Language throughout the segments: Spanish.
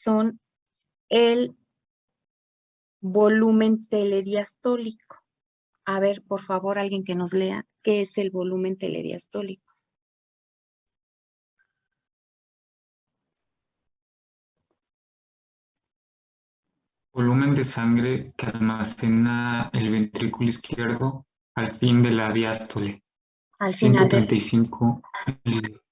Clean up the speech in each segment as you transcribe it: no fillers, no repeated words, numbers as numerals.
son el volumen telediastólico. A ver, por favor, alguien que nos lea, ¿qué es el volumen telediastólico? Volumen de sangre que almacena el ventrículo izquierdo al fin de la diástole. Al final del... 135 mililitros.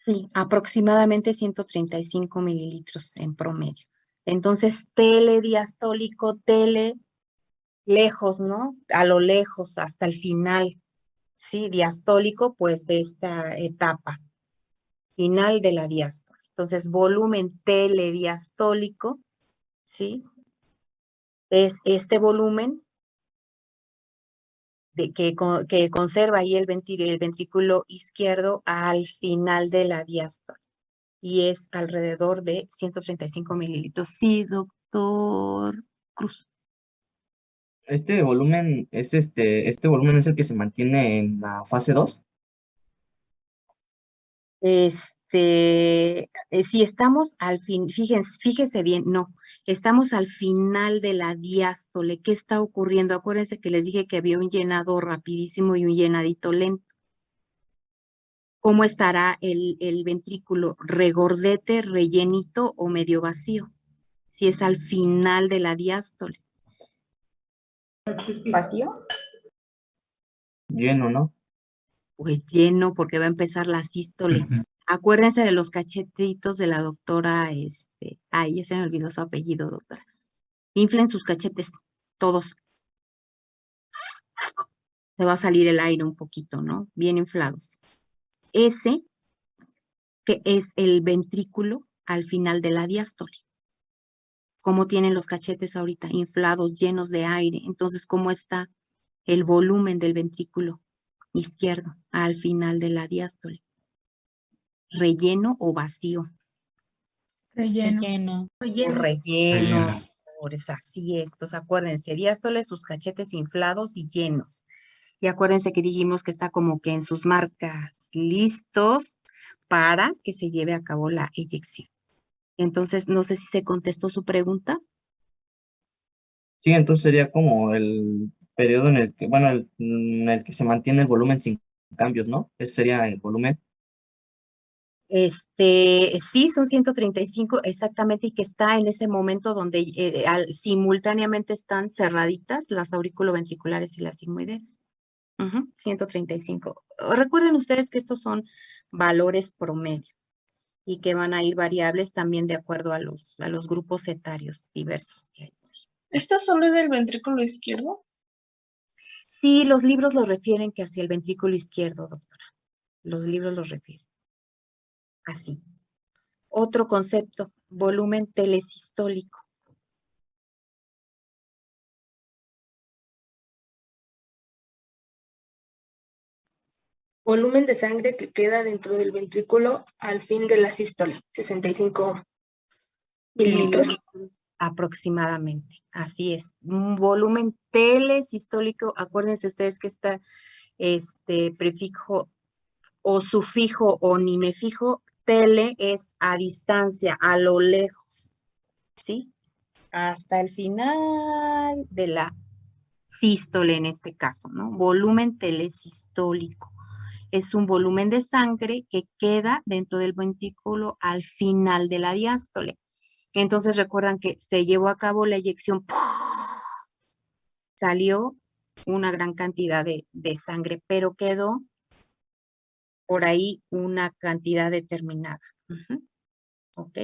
Sí, aproximadamente 135 mililitros en promedio. Entonces, telediastólico, lejos, ¿no? A lo lejos, hasta el final. Sí, diastólico, pues de esta etapa, final de la diástole. Entonces, volumen telediastólico, ¿sí? Es este volumen que conserva ahí el ventrículo izquierdo al final de la diástole. Y es alrededor de 135 mililitros. Sí, doctor Cruz. Este volumen es este volumen es el que se mantiene en la fase 2. Si estamos al fin, fíjese bien, no, estamos al final de la diástole. ¿Qué está ocurriendo? Acuérdense que les dije que había un llenado rapidísimo y un llenadito lento. ¿Cómo estará el ventrículo? ¿Regordete, rellenito o medio vacío? Si es al final de la diástole. ¿Vacío? Lleno, ¿no? Pues lleno, porque va a empezar la sístole. Acuérdense de los cachetitos de la doctora, ay, ya se me olvidó su apellido, doctora. Inflen sus cachetes, todos. Se va a salir el aire un poquito, ¿no? Bien inflados. Ese que es el ventrículo al final de la diástole. ¿Cómo tienen los cachetes ahorita? Inflados, llenos de aire. Entonces, ¿cómo está el volumen del ventrículo izquierdo al final de la diástole? ¿Relleno o vacío? Relleno. Relleno. Por eso así estos, acuérdense, diástole, sus cachetes inflados y llenos. Y acuérdense que dijimos que está como que en sus marcas listos para que se lleve a cabo la eyección. Entonces, no sé si se contestó su pregunta. Sí, entonces sería como el periodo en el que, bueno, en el que se mantiene el volumen sin cambios, ¿no? Ese sería el volumen. Sí, son 135 exactamente, y que está en ese momento donde simultáneamente están cerraditas las auriculoventriculares y las sigmoideas. 135. Recuerden ustedes que estos son valores promedio y que van a ir variables también de acuerdo a los grupos etarios diversos que hay. ¿Esto solo es del ventrículo izquierdo? Sí, los libros lo refieren que hacia el ventrículo izquierdo, doctora. Los libros los refieren. Así. Otro concepto, volumen telesistólico. Volumen de sangre que queda dentro del ventrículo al fin de la sístole, 65 mililitros. Aproximadamente, así es. Un volumen telesistólico, acuérdense ustedes que está prefijo o sufijo o nimefijo, tele es a distancia, a lo lejos, ¿sí? Hasta el final de la sístole en este caso, ¿no? Volumen telesistólico. Es un volumen de sangre que queda dentro del ventrículo al final de la diástole. Entonces recuerdan que se llevó a cabo la eyección, salió una gran cantidad de sangre, pero quedó por ahí una cantidad determinada. ¿Ok?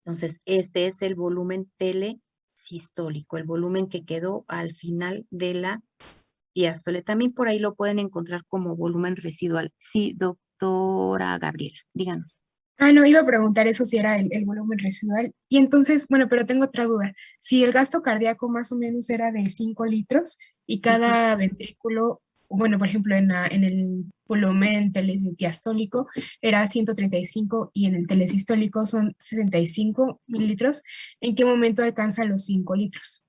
Entonces, este es el volumen telesistólico, el volumen que quedó al final de la diástole. También por ahí lo pueden encontrar como volumen residual. Sí, doctora Gabriela, díganos. No, iba a preguntar eso si era el volumen residual. Y entonces, bueno, pero tengo otra duda. Si el gasto cardíaco más o menos era de 5 litros y cada ventrículo, bueno, por ejemplo, en el volumen telediastólico era 135 y en el telesistólico son 65 mililitros, ¿en qué momento alcanza los 5 litros?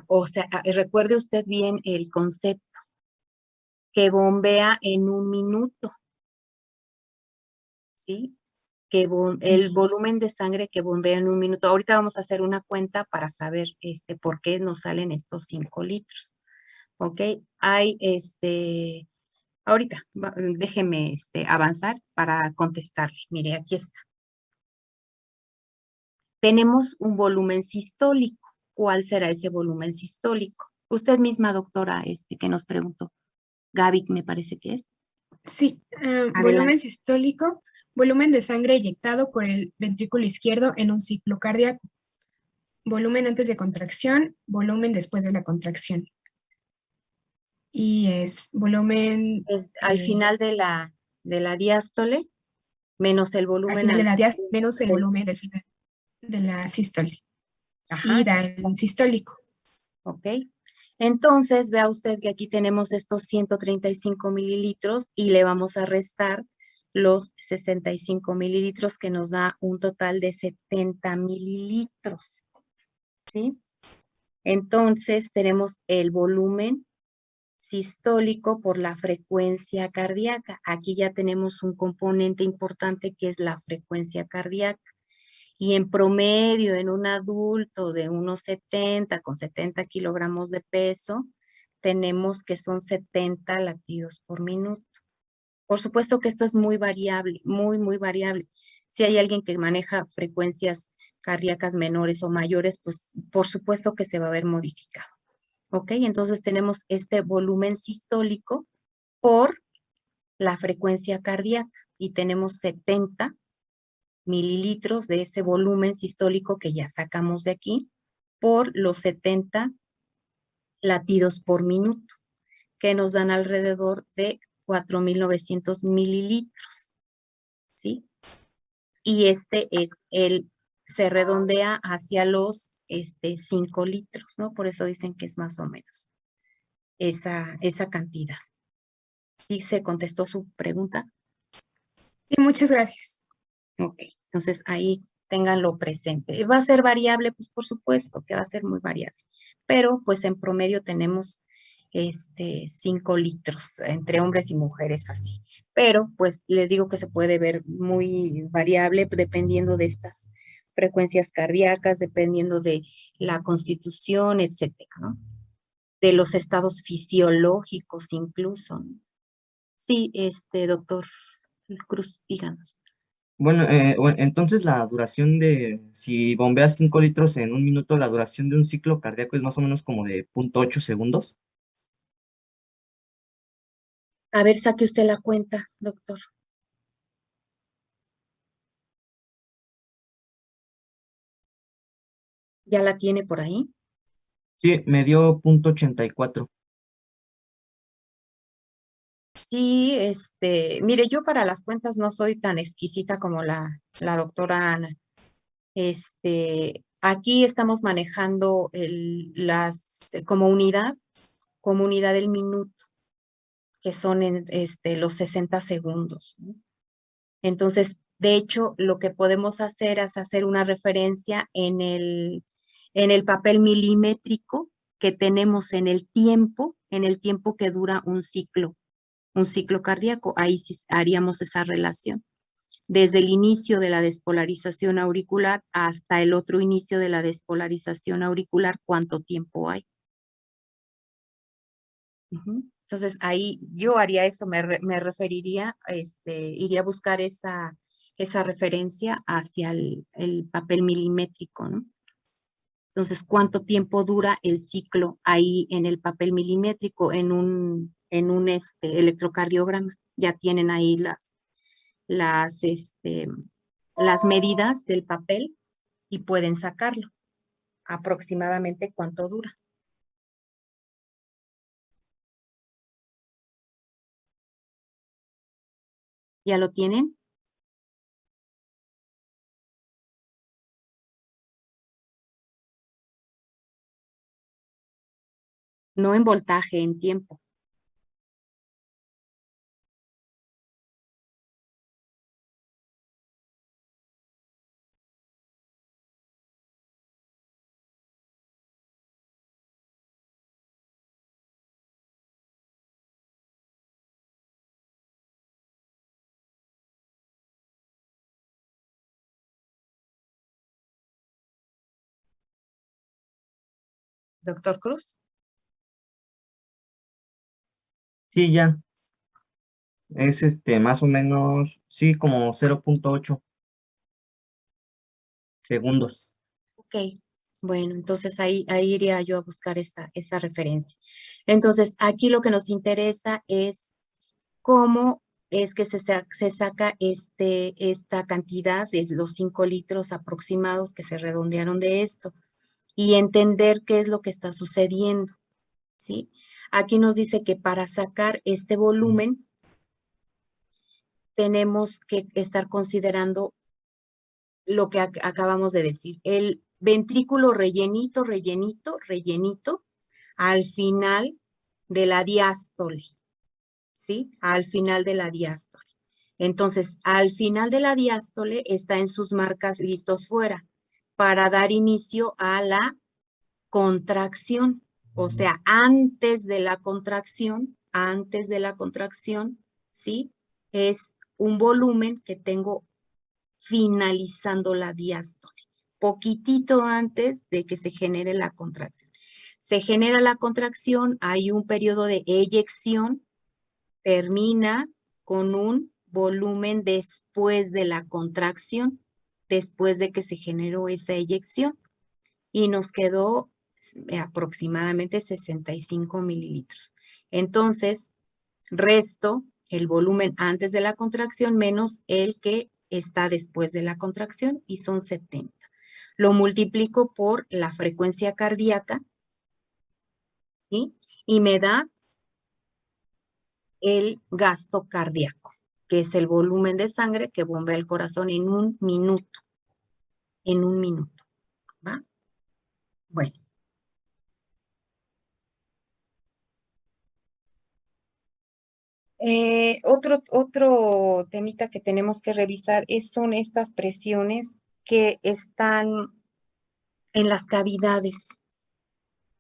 O sea, recuerde usted bien el concepto, que bombea en un minuto, ¿sí? el volumen de sangre que bombea en un minuto. Ahorita vamos a hacer una cuenta para saber por qué nos salen estos 5 litros. ¿Ok? Hay ahorita, déjeme avanzar para contestarle. Mire, aquí está. Tenemos un volumen sistólico. ¿Cuál será ese volumen sistólico? Usted misma, doctora, que nos preguntó. Gaby, me parece que es. Sí, Adelante. volumen sistólico, volumen de sangre eyectado por el ventrículo izquierdo en un ciclo cardíaco. Volumen antes de contracción, volumen después de la contracción. Y es volumen Es al final de la diástole menos el al volumen. final de la diástole menos el volumen del final de la sístole. Ajá, Y da el exacto. sistólico. Ok. Entonces, vea usted que aquí tenemos estos 135 mililitros y le vamos a restar los 65 mililitros que nos da un total de 70 mililitros. ¿Sí? Entonces, tenemos el volumen sistólico por la frecuencia cardíaca. Aquí ya tenemos un componente importante que es la frecuencia cardíaca. Y en promedio, en un adulto de unos 70, con 70 kilogramos de peso, tenemos que son 70 latidos por minuto. Por supuesto que esto es muy variable, muy, muy variable. Si hay alguien que maneja frecuencias cardíacas menores o mayores, pues por supuesto que se va a ver modificado. ¿Ok? Entonces tenemos este volumen sistólico por la frecuencia cardíaca y tenemos 70 mililitros de ese volumen sistólico que ya sacamos de aquí por los 70 latidos por minuto, que nos dan alrededor de 4.900 mililitros, ¿sí? Y se redondea hacia los 5 litros, ¿no? Por eso dicen que es más o menos esa cantidad. ¿Sí se contestó su pregunta? Y muchas gracias. Ok, entonces ahí ténganlo presente. ¿Va a ser variable? Pues por supuesto que va a ser muy variable, pero pues en promedio tenemos 5 litros entre hombres y mujeres así. Pero pues les digo que se puede ver muy variable dependiendo de estas frecuencias cardíacas, dependiendo de la constitución, etcétera, ¿no? De los estados fisiológicos incluso, ¿no? Sí, doctor Cruz, díganos. Bueno, entonces la duración si bombeas 5 litros en un minuto, la duración de un ciclo cardíaco es más o menos como de 0.8 segundos. A ver, saque usted la cuenta, doctor. ¿Ya la tiene por ahí? Sí, me dio 0.84. Sí, mire, yo para las cuentas no soy tan exquisita como la doctora Ana. Aquí estamos manejando como unidad del minuto, que son los 60 segundos, ¿no? Entonces, de hecho, lo que podemos hacer es hacer una referencia en el papel milimétrico que tenemos en el tiempo que dura un ciclo cardíaco. Ahí sí haríamos esa relación. Desde el inicio de la despolarización auricular hasta el otro inicio de la despolarización auricular, ¿cuánto tiempo hay? Entonces, ahí yo haría eso, me referiría, iría a buscar esa referencia hacia el papel milimétrico, ¿no? Entonces, ¿cuánto tiempo dura el ciclo ahí en el papel milimétrico, en un electrocardiograma? Ya tienen ahí las, las medidas del papel y pueden sacarlo. Aproximadamente cuánto dura. ¿Ya lo tienen? No en voltaje, en tiempo. Doctor Cruz. Sí, ya. Es más o menos, sí, como 0.8 segundos. Ok, bueno, entonces ahí iría yo a buscar esa referencia. Entonces, aquí lo que nos interesa es cómo es que se saca esta cantidad de los 5 litros aproximados que se redondearon de esto y entender qué es lo que está sucediendo, ¿sí? Aquí nos dice que para sacar este volumen tenemos que estar considerando lo que acabamos de decir, el ventrículo rellenito, al final de la diástole, ¿sí? Al final de la diástole. Entonces, al final de la diástole está en sus marcas listos fuera para dar inicio a la contracción. O sea, antes de la contracción, ¿sí? Es un volumen que tengo finalizando la diástole, poquitito antes de que se genere la contracción. Se genera la contracción, hay un periodo de eyección, termina con un volumen después de la contracción, después de que se generó esa eyección, y nos quedó aproximadamente 65 mililitros. Entonces, resto el volumen antes de la contracción menos el que está después de la contracción y son 70. Lo multiplico por la frecuencia cardíaca, ¿sí? Y me da el gasto cardíaco, que es el volumen de sangre que bombea el corazón en un minuto. ¿Va? Bueno. Otro temita que tenemos que revisar son estas presiones que están en las cavidades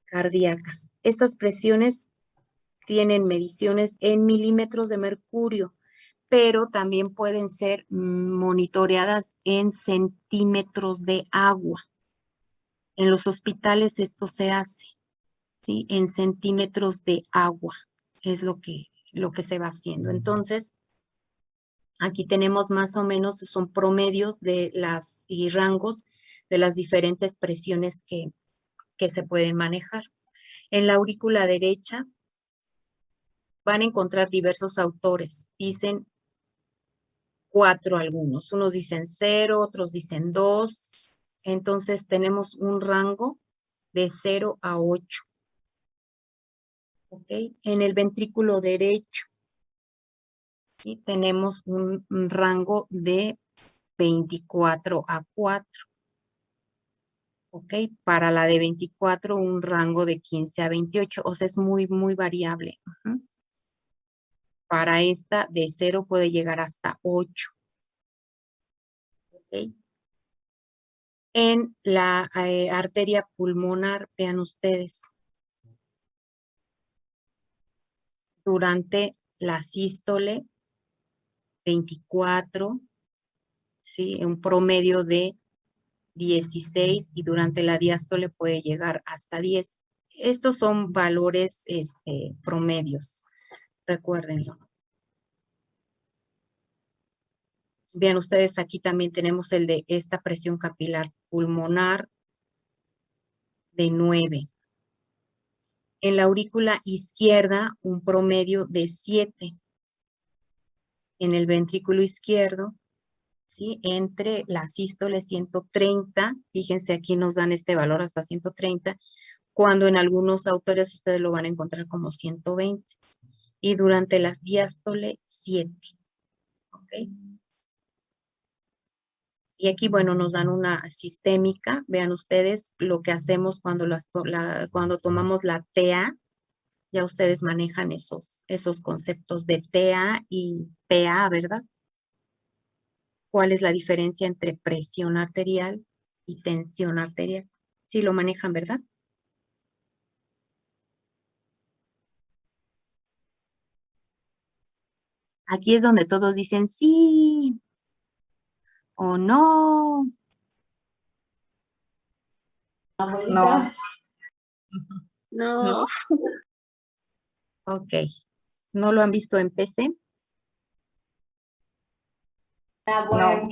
cardíacas. Estas presiones tienen mediciones en milímetros de mercurio, pero también pueden ser monitoreadas en centímetros de agua. En los hospitales esto se hace, ¿sí? En centímetros de agua es lo que se va haciendo. Entonces, aquí tenemos más o menos, son promedios de y rangos de las diferentes presiones que se pueden manejar. En la aurícula derecha van a encontrar diversos autores. Dicen 4 algunos. Unos dicen 0, otros dicen 2. Entonces tenemos un rango de 0 a 8. ¿Ok? En el ventrículo derecho, ¿sí? Tenemos un rango de 24 a 4. ¿Ok? Para la de 24, un rango de 15 a 28. O sea, es muy, muy variable. Para esta, de 0 puede llegar hasta 8. ¿Ok? En la arteria pulmonar, vean ustedes, durante la sístole, 24, ¿sí? Un promedio de 16 y durante la diástole puede llegar hasta 10. Estos son valores promedios, recuérdenlo. Vean ustedes, aquí también tenemos el de esta presión capilar pulmonar de 9. En la aurícula izquierda, un promedio de 7. En el ventrículo izquierdo, ¿sí? Entre la sístole 130, fíjense aquí nos dan este valor hasta 130, cuando en algunos autores ustedes lo van a encontrar como 120. Y durante las diástole 7. ¿Ok? Y aquí, bueno, nos dan una sistémica. Vean ustedes lo que hacemos cuando, cuando tomamos la TA. Ya ustedes manejan esos conceptos de TA y PA, ¿verdad? ¿Cuál es la diferencia entre presión arterial y tensión arterial? Sí lo manejan, ¿verdad? Aquí es donde todos dicen sí o no. No. No. Ok. ¿No lo han visto en PC? No.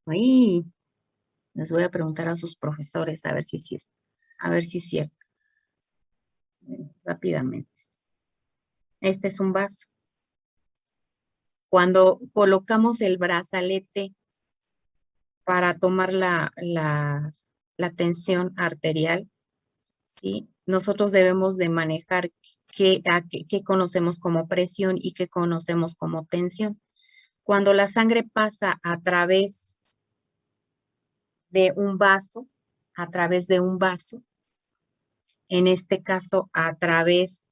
Ay, les voy a preguntar a sus profesores a ver si sí es, a ver si es cierto. Rápidamente. Este es un vaso. Cuando colocamos el brazalete para tomar la tensión arterial, ¿sí? Nosotros debemos de manejar qué conocemos como presión y qué conocemos como tensión. Cuando la sangre pasa a través de un vaso, a través de un vaso, en este caso a través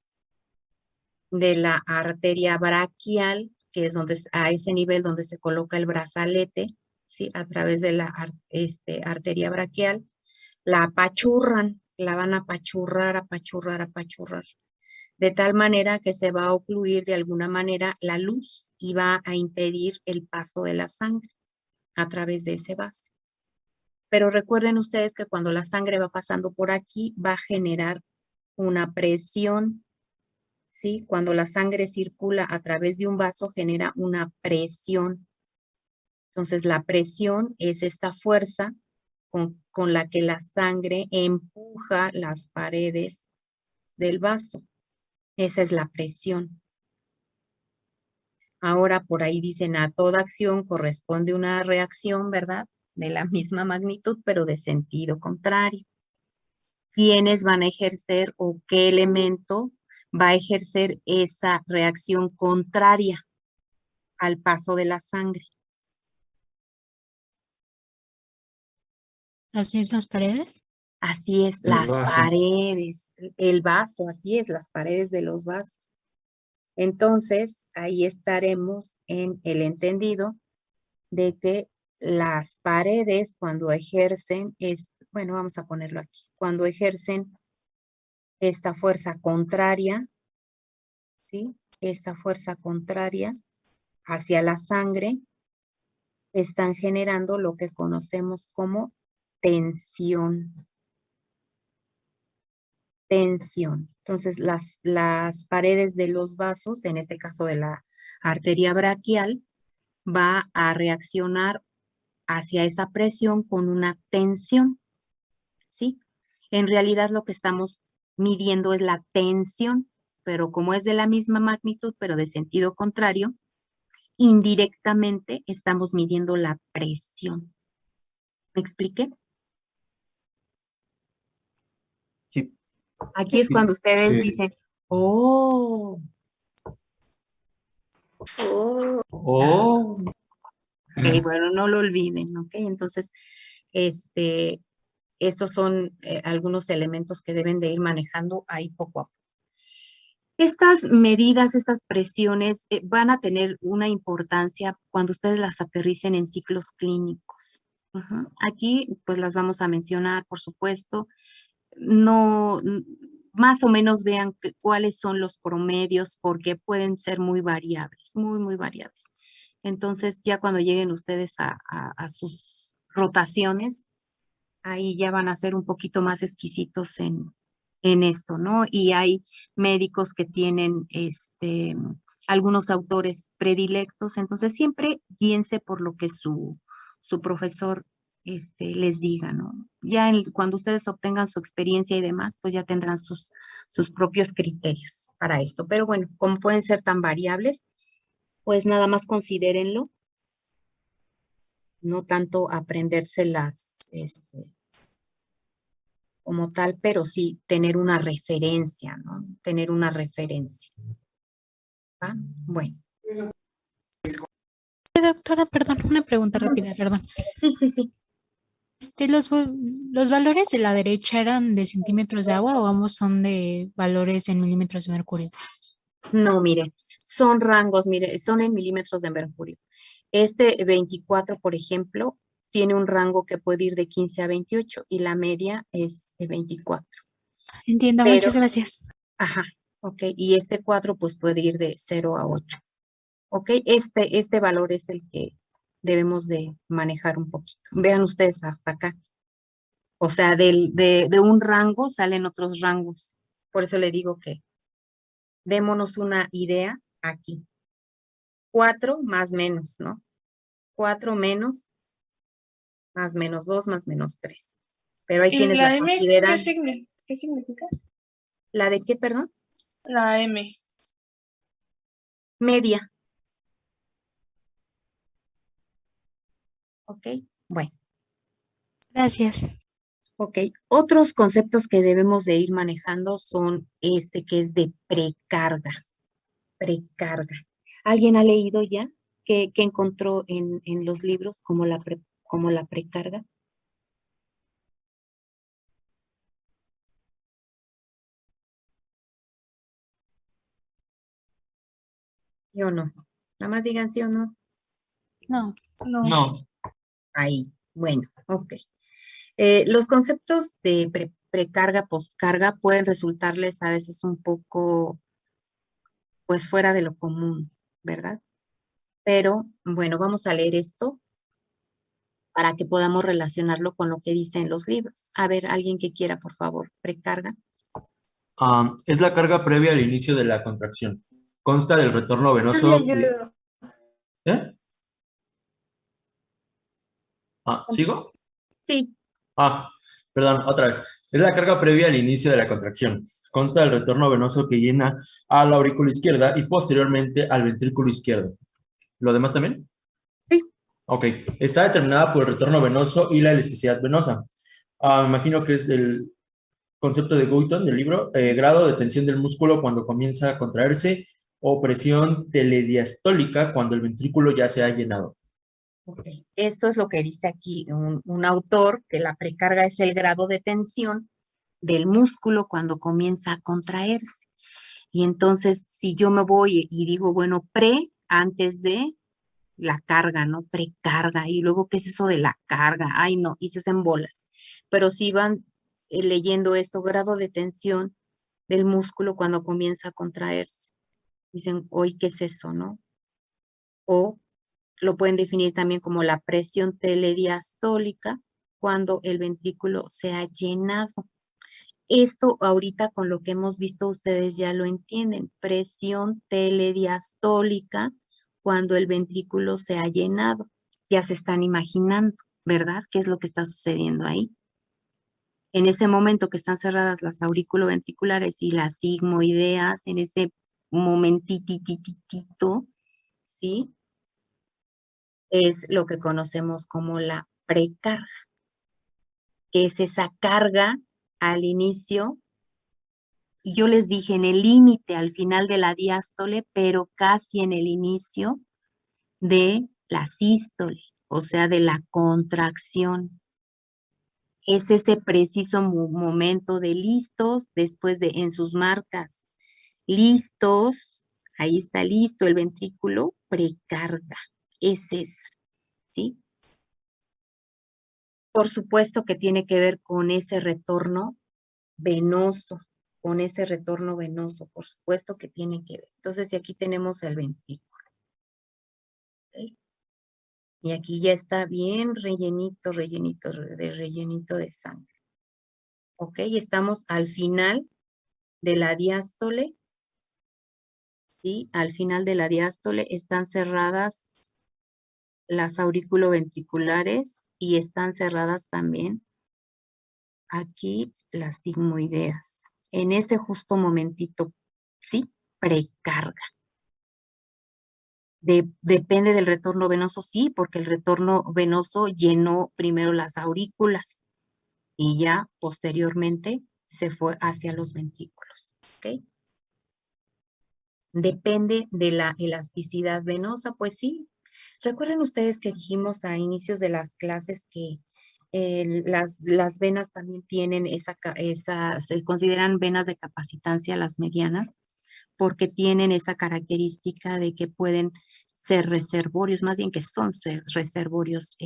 de la arteria braquial, que es donde, a ese nivel donde se coloca el brazalete, ¿sí? A través de la arteria braquial, la apachurran, la van a apachurrar, apachurrar, apachurrar, de tal manera que se va a ocluir de alguna manera la luz y va a impedir el paso de la sangre a través de ese vaso. Pero recuerden ustedes que cuando la sangre va pasando por aquí, va a generar una presión, ¿sí? Cuando la sangre circula a través de un vaso, genera una presión. Entonces, la presión es esta fuerza con la que la sangre empuja las paredes del vaso. Esa es la presión. Ahora, por ahí dicen, a toda acción corresponde una reacción, ¿verdad? De la misma magnitud, pero de sentido contrario. ¿Quiénes van a ejercer o qué elemento va a ejercer esa reacción contraria al paso de la sangre? ¿Las mismas paredes? Así es, El las vaso. paredes, el vaso, así es, las paredes de los vasos. Entonces, ahí estaremos en el entendido de que las paredes cuando ejercen, bueno, vamos a ponerlo aquí, cuando ejercen esta fuerza contraria, ¿sí? Esta fuerza contraria hacia la sangre, están generando lo que conocemos como tensión. Tensión. Entonces, las paredes de los vasos, en este caso de la arteria braquial, va a reaccionar hacia esa presión con una tensión, ¿sí? En realidad lo que estamos midiendo es la tensión, pero como es de la misma magnitud, pero de sentido contrario, indirectamente estamos midiendo la presión. ¿Me expliqué? Sí. Aquí es Sí. cuando ustedes Sí. dicen, oh, Oh. Oh, ok, bueno, no lo olviden, ¿ok? Entonces, estos son algunos elementos que deben de ir manejando ahí poco a poco. Estas medidas, estas presiones van a tener una importancia cuando ustedes las aterricen en ciclos clínicos. Ujú. Aquí, pues las vamos a mencionar, por supuesto. No, más o menos vean cuáles son los promedios, porque pueden ser muy variables, muy, muy variables. Entonces, ya cuando lleguen ustedes a sus rotaciones, ahí ya van a ser un poquito más exquisitos en esto, ¿no? Y hay médicos que tienen algunos autores predilectos, entonces siempre guíense por lo que su profesor les diga, ¿no? Ya cuando ustedes obtengan su experiencia y demás, pues ya tendrán sus propios criterios para esto. Pero bueno, como pueden ser tan variables, pues nada más considérenlo, no tanto aprendérselas, como tal, pero sí tener una referencia, ¿no? Tener una referencia. ¿Va? Bueno. Doctora, perdón, una pregunta rápida, perdón. Sí. ¿Los valores de la derecha eran de centímetros de agua o ambos son de valores en milímetros de mercurio? No, mire, son rangos, mire, son en milímetros de mercurio. Este 24, por ejemplo, tiene un rango que puede ir de 15 a 28 y la media es 24. Entiendo, Pero, muchas gracias. ajá, ok, y este 4 pues puede ir de 0 a 8. Ok, este valor es el que debemos de manejar un poquito. Vean ustedes hasta acá. O sea, de un rango salen otros rangos. Por eso le digo que démonos una idea aquí. 4 más menos, ¿no? 4 menos, más menos 2, más menos 3. Pero hay ¿Y quienes la la M consideran. qué significa? ¿La de qué, perdón? La M. Media. ¿Ok? Bueno, Gracias. ok. Otros conceptos que debemos de ir manejando son este que es de precarga. Precarga. ¿Alguien ha leído ya qué encontró en los libros como como la precarga? ¿Sí o no? Nada más digan sí o no. No. No. No, Ahí. Bueno, ok. Los conceptos de precarga, poscarga pueden resultarles a veces un poco, pues, fuera de lo común, ¿verdad? Pero, bueno, vamos a leer esto para que podamos relacionarlo con lo que dicen los libros. A ver, alguien que quiera, por favor, precarga. es la carga previa al inicio de la contracción. Consta del retorno Yo le venoso. ayudo. ¿Eh? ¿Sigo? Sí, Perdón, otra vez. Es la carga previa al inicio de la contracción. Consta del retorno venoso que llena a la aurícula izquierda y posteriormente al ventrículo izquierdo. ¿Lo demás también? sí. Ok. Está determinada por el retorno venoso y la elasticidad venosa. Me imagino que es el concepto de Guyton del libro, grado de tensión del músculo cuando comienza a contraerse o presión telediastólica cuando el ventrículo ya se ha llenado. Ok. Esto es lo que dice aquí un autor, que la precarga es el grado de tensión del músculo cuando comienza a contraerse. Y entonces, si yo me voy y digo, bueno, antes de la carga, ¿no? Precarga. Y luego, ¿qué es eso de la carga? Ay, no, y se hacen bolas. Pero si van leyendo esto, grado de tensión del músculo cuando comienza a contraerse. Dicen, hoy, ¿qué es eso, no? O lo pueden definir también como la presión telediastólica cuando el ventrículo se ha llenado. Esto ahorita con lo que hemos visto ustedes ya lo entienden. Presión telediastólica cuando el ventrículo se ha llenado. Ya se están imaginando, ¿verdad? ¿Qué es lo que está sucediendo ahí? En ese momento que están cerradas las auriculoventriculares y las sigmoideas, en ese momentitititito, ¿sí? Es lo que conocemos como la precarga, que es esa carga al inicio. Y yo les dije en el límite al final de la diástole, pero casi en el inicio de la sístole, o sea, de la contracción. Es ese preciso momento de listos, después de en sus marcas, listos, ahí está listo el ventrículo, precarga, es esa, ¿sí? Por supuesto que tiene que ver con ese retorno venoso, por supuesto que tiene que ver. Entonces, si aquí tenemos el ventrículo, ¿ok? Y aquí ya está bien rellenito de sangre, ¿ok? Estamos al final de la diástole, ¿sí? Al final de la diástole están cerradas las auriculoventriculares y están cerradas también aquí las sigmoideas. En ese justo momentito, ¿sí? Precarga. Depende del retorno venoso, sí, porque el retorno venoso llenó primero las aurículas y ya posteriormente se fue hacia los ventrículos, ¿ok? Depende de la elasticidad venosa, pues sí. Recuerden ustedes que dijimos a inicios de las clases que las venas también tienen se consideran venas de capacitancia las medianas, porque tienen esa característica de que pueden ser reservorios, más bien que son reservorios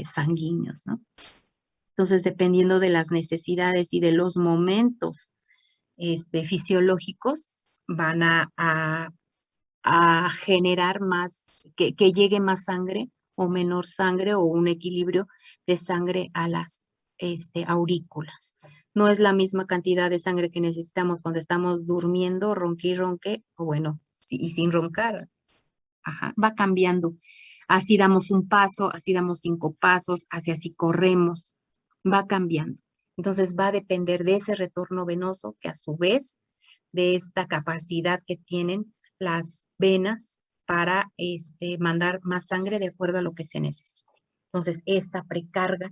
sanguíneos, ¿no? Entonces, dependiendo de las necesidades y de los momentos fisiológicos, van a generar más, que llegue más sangre o menor sangre o un equilibrio de sangre a las aurículas. No es la misma cantidad de sangre que necesitamos cuando estamos durmiendo, ronque y ronque, o bueno, y sin roncar. Ajá, va cambiando. Así damos un paso, así damos 5 pasos, así corremos. Va cambiando. Entonces va a depender de ese retorno venoso que a su vez de esta capacidad que tienen las venas para mandar más sangre de acuerdo a lo que se necesite. Entonces, esta precarga,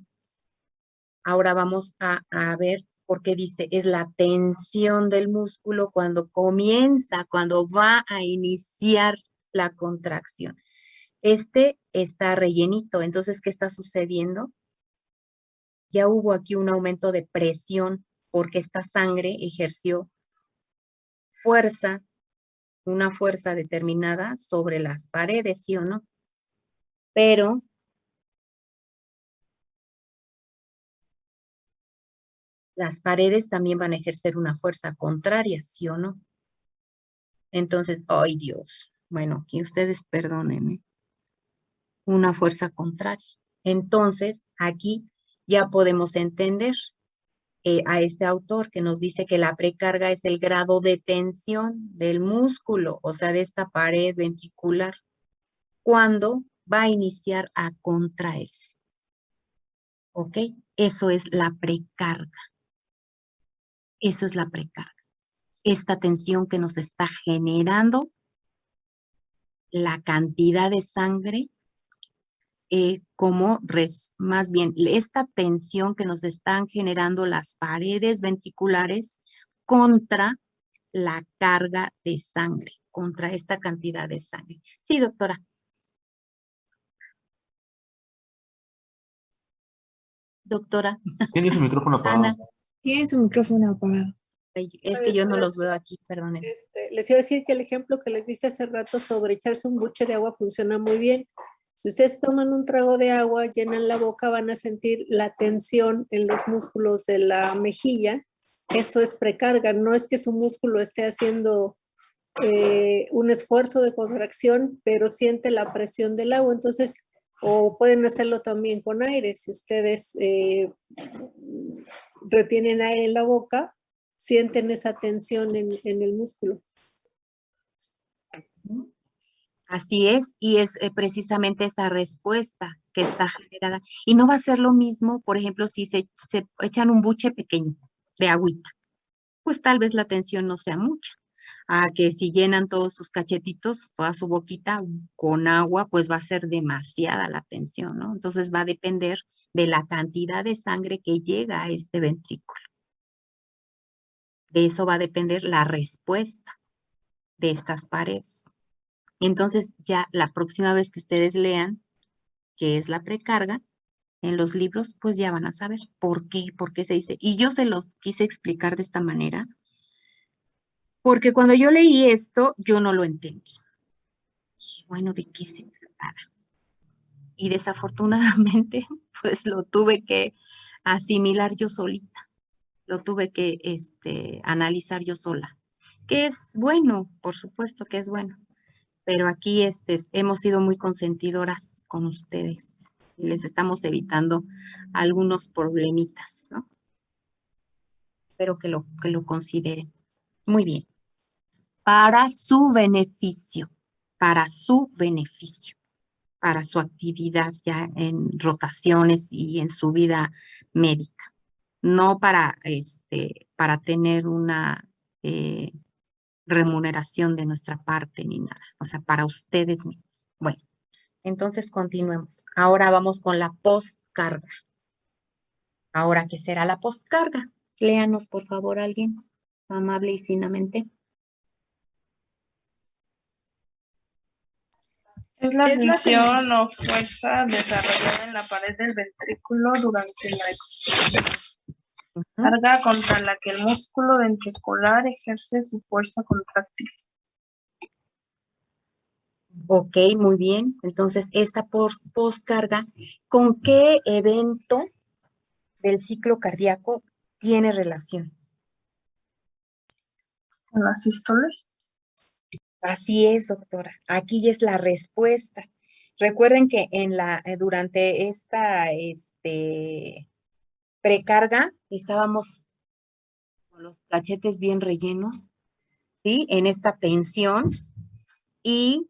ahora vamos a ver por qué dice, es la tensión del músculo cuando comienza, cuando va a iniciar la contracción. Este está rellenito, entonces, ¿qué está sucediendo? Ya hubo aquí un aumento de presión porque esta sangre ejerció fuerza, una fuerza determinada sobre las paredes, ¿sí o no? Pero las paredes también van a ejercer una fuerza contraria, ¿sí o no? Entonces, ¡ay Dios! Bueno, aquí ustedes perdónenme. Una fuerza contraria. Entonces, aquí ya podemos entender a este autor que nos dice que la precarga es el grado de tensión del músculo, o sea, de esta pared ventricular, cuando va a iniciar a contraerse. ¿Ok? Eso es la precarga. Eso es la precarga. Esta tensión que nos está generando la cantidad de sangre, más bien, esta tensión que nos están generando las paredes ventriculares contra la carga de sangre, contra esta cantidad de sangre. Sí, doctora. Doctora. Tiene su micrófono apagado. Ana. Tiene su micrófono apagado. Es que yo no los veo aquí, perdonen. Les iba a decir que el ejemplo que les diste hace rato sobre echarse un buche de agua funciona muy bien. Si ustedes toman un trago de agua, llenan la boca, van a sentir la tensión en los músculos de la mejilla. Eso es precarga, no es que su músculo esté haciendo un esfuerzo de contracción, pero siente la presión del agua. Entonces, o pueden hacerlo también con aire. Si ustedes retienen aire en la boca, sienten esa tensión en el músculo. Así es, y es precisamente esa respuesta que está generada. Y no va a ser lo mismo, por ejemplo, si se echan un buche pequeño de agüita, pues tal vez la tensión no sea mucha. A que si llenan todos sus cachetitos, toda su boquita con agua, pues va a ser demasiada la tensión, ¿no? Entonces va a depender de la cantidad de sangre que llega a este ventrículo. De eso va a depender la respuesta de estas paredes. Entonces, ya la próxima vez que ustedes lean qué es la precarga en los libros, pues ya van a saber por qué se dice. Y yo se los quise explicar de esta manera, porque cuando yo leí esto, yo no lo entendí. Y bueno, ¿de qué se trataba? Y desafortunadamente, pues lo tuve que asimilar yo solita. Lo tuve que analizar yo sola. Que es bueno, por supuesto que es bueno. Pero aquí hemos sido muy consentidoras con ustedes y les estamos evitando algunos problemitas, ¿no? Espero que lo consideren. Muy bien. Para su beneficio, para su beneficio, para su actividad ya en rotaciones y en su vida médica. No para tener una remuneración de nuestra parte ni nada, o sea, para ustedes mismos. Bueno, entonces continuemos. Ahora vamos con la postcarga. Ahora, ¿qué será la postcarga? Léanos, por favor, alguien, amable y finamente. Es la tensión o fuerza desarrollada en la pared del ventrículo durante la expiración. Carga contra la que el músculo ventricular ejerce su fuerza contráctil. Ok, muy bien. Entonces, esta postcarga, ¿con qué evento del ciclo cardíaco tiene relación? ¿Con la sístole? Así es, doctora. Aquí ya es la respuesta. Recuerden que durante esta precarga, estábamos con los cachetes bien rellenos, ¿sí? En esta tensión y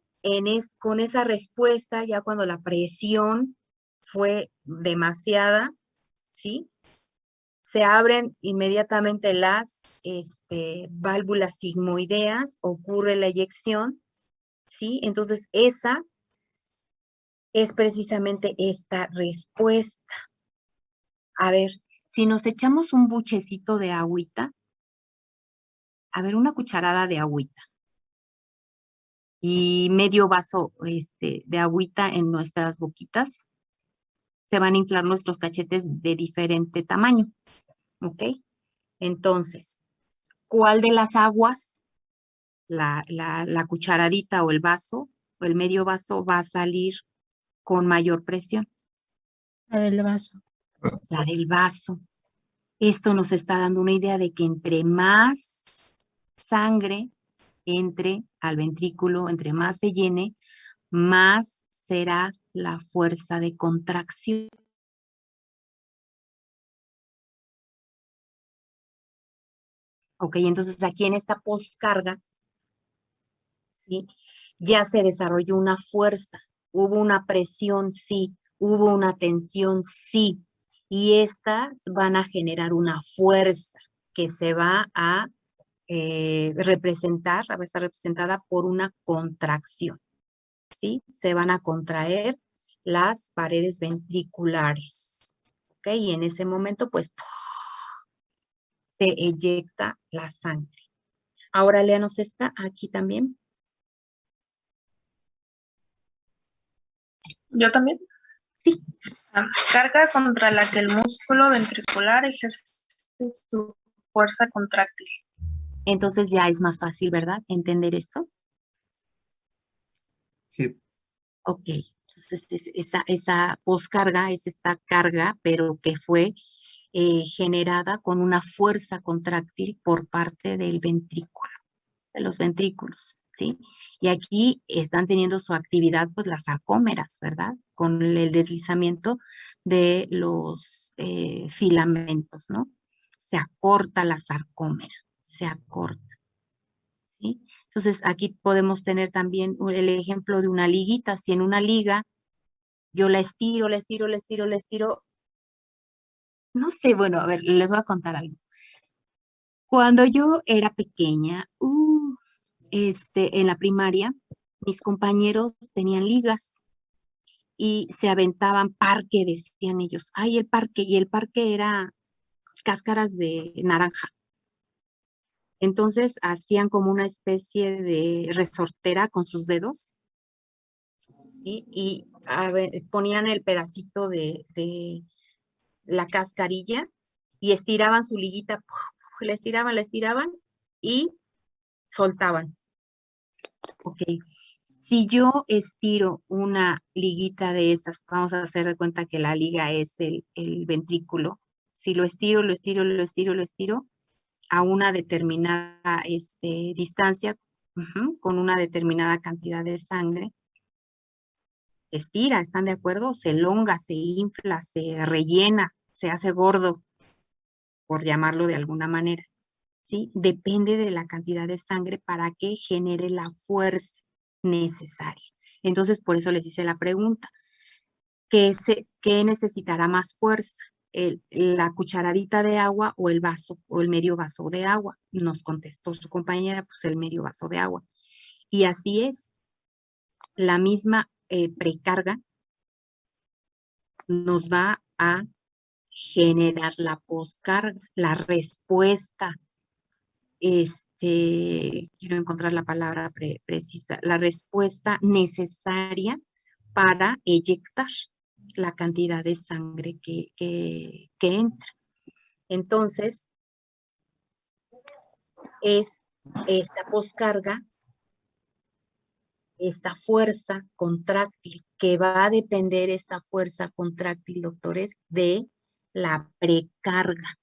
con esa respuesta, ya cuando la presión fue demasiada, ¿sí? Se abren inmediatamente las válvulas sigmoideas, ocurre la eyección, ¿sí? Entonces, esa es precisamente esta respuesta. A ver, si nos echamos un buchecito de agüita, a ver, una cucharada de agüita y medio vaso de agüita en nuestras boquitas, se van a inflar nuestros cachetes de diferente tamaño, ¿ok? Entonces, ¿cuál de las aguas, la cucharadita o el vaso o el medio vaso va a salir con mayor presión? La del vaso. La del vaso. Esto nos está dando una idea de que entre más sangre entre al ventrículo, entre más se llene, más será la fuerza de contracción. Ok, entonces aquí en esta poscarga, ¿sí? Ya se desarrolló una fuerza, hubo una presión, sí, hubo una tensión, sí, y estas van a generar una fuerza que se va a representar, va a estar representada por una contracción, ¿sí? Se van a contraer las paredes ventriculares, ¿ok? Y en ese momento, pues, se eyecta la sangre. Ahora léanos esta aquí también. ¿Yo también? Sí. Carga contra la que el músculo ventricular ejerce su fuerza contráctil. Entonces ya es más fácil, ¿verdad? Entender esto. Sí. Ok, entonces esa poscarga es esta carga, pero que fue generada con una fuerza contráctil por parte del ventrículo, de los ventrículos, ¿sí? Y aquí están teniendo su actividad, pues, las sarcómeras, ¿verdad? Con el deslizamiento de los filamentos, ¿no? Se acorta la sarcómera, se acorta, ¿sí? Entonces, aquí podemos tener también el ejemplo de una liguita. Si en una liga yo la estiro, la estiro, la estiro, la estiro, no sé, bueno, a ver, les voy a contar algo. Cuando yo era pequeña, en la primaria, mis compañeros tenían ligas y se aventaban parque, decían ellos. Ay, el parque, y el parque era cáscaras de naranja. Entonces hacían como una especie de resortera con sus dedos, ¿sí? Y ponían el pedacito de la cascarilla y estiraban su liguita, la estiraban y soltaban. Ok, si yo estiro una liguita de esas, vamos a hacer de cuenta que la liga es el ventrículo. Si lo estiro, lo estiro, lo estiro, lo estiro a una determinada distancia, con una determinada cantidad de sangre, se estira, ¿están de acuerdo? Se elonga, se infla, se rellena, se hace gordo, por llamarlo de alguna manera, ¿sí? Depende de la cantidad de sangre para que genere la fuerza necesaria. Entonces, por eso les hice la pregunta, ¿qué necesitará más fuerza? ¿La cucharadita de agua o el vaso o el medio vaso de agua? Nos contestó su compañera, pues el medio vaso de agua. Y así es, la misma precarga nos va a generar la poscarga, la respuesta. Quiero encontrar la palabra precisa, la respuesta necesaria para eyectar la cantidad de sangre que entra. Entonces, es esta poscarga, esta fuerza contráctil, que va a depender esta fuerza contráctil, doctores, de la precarga.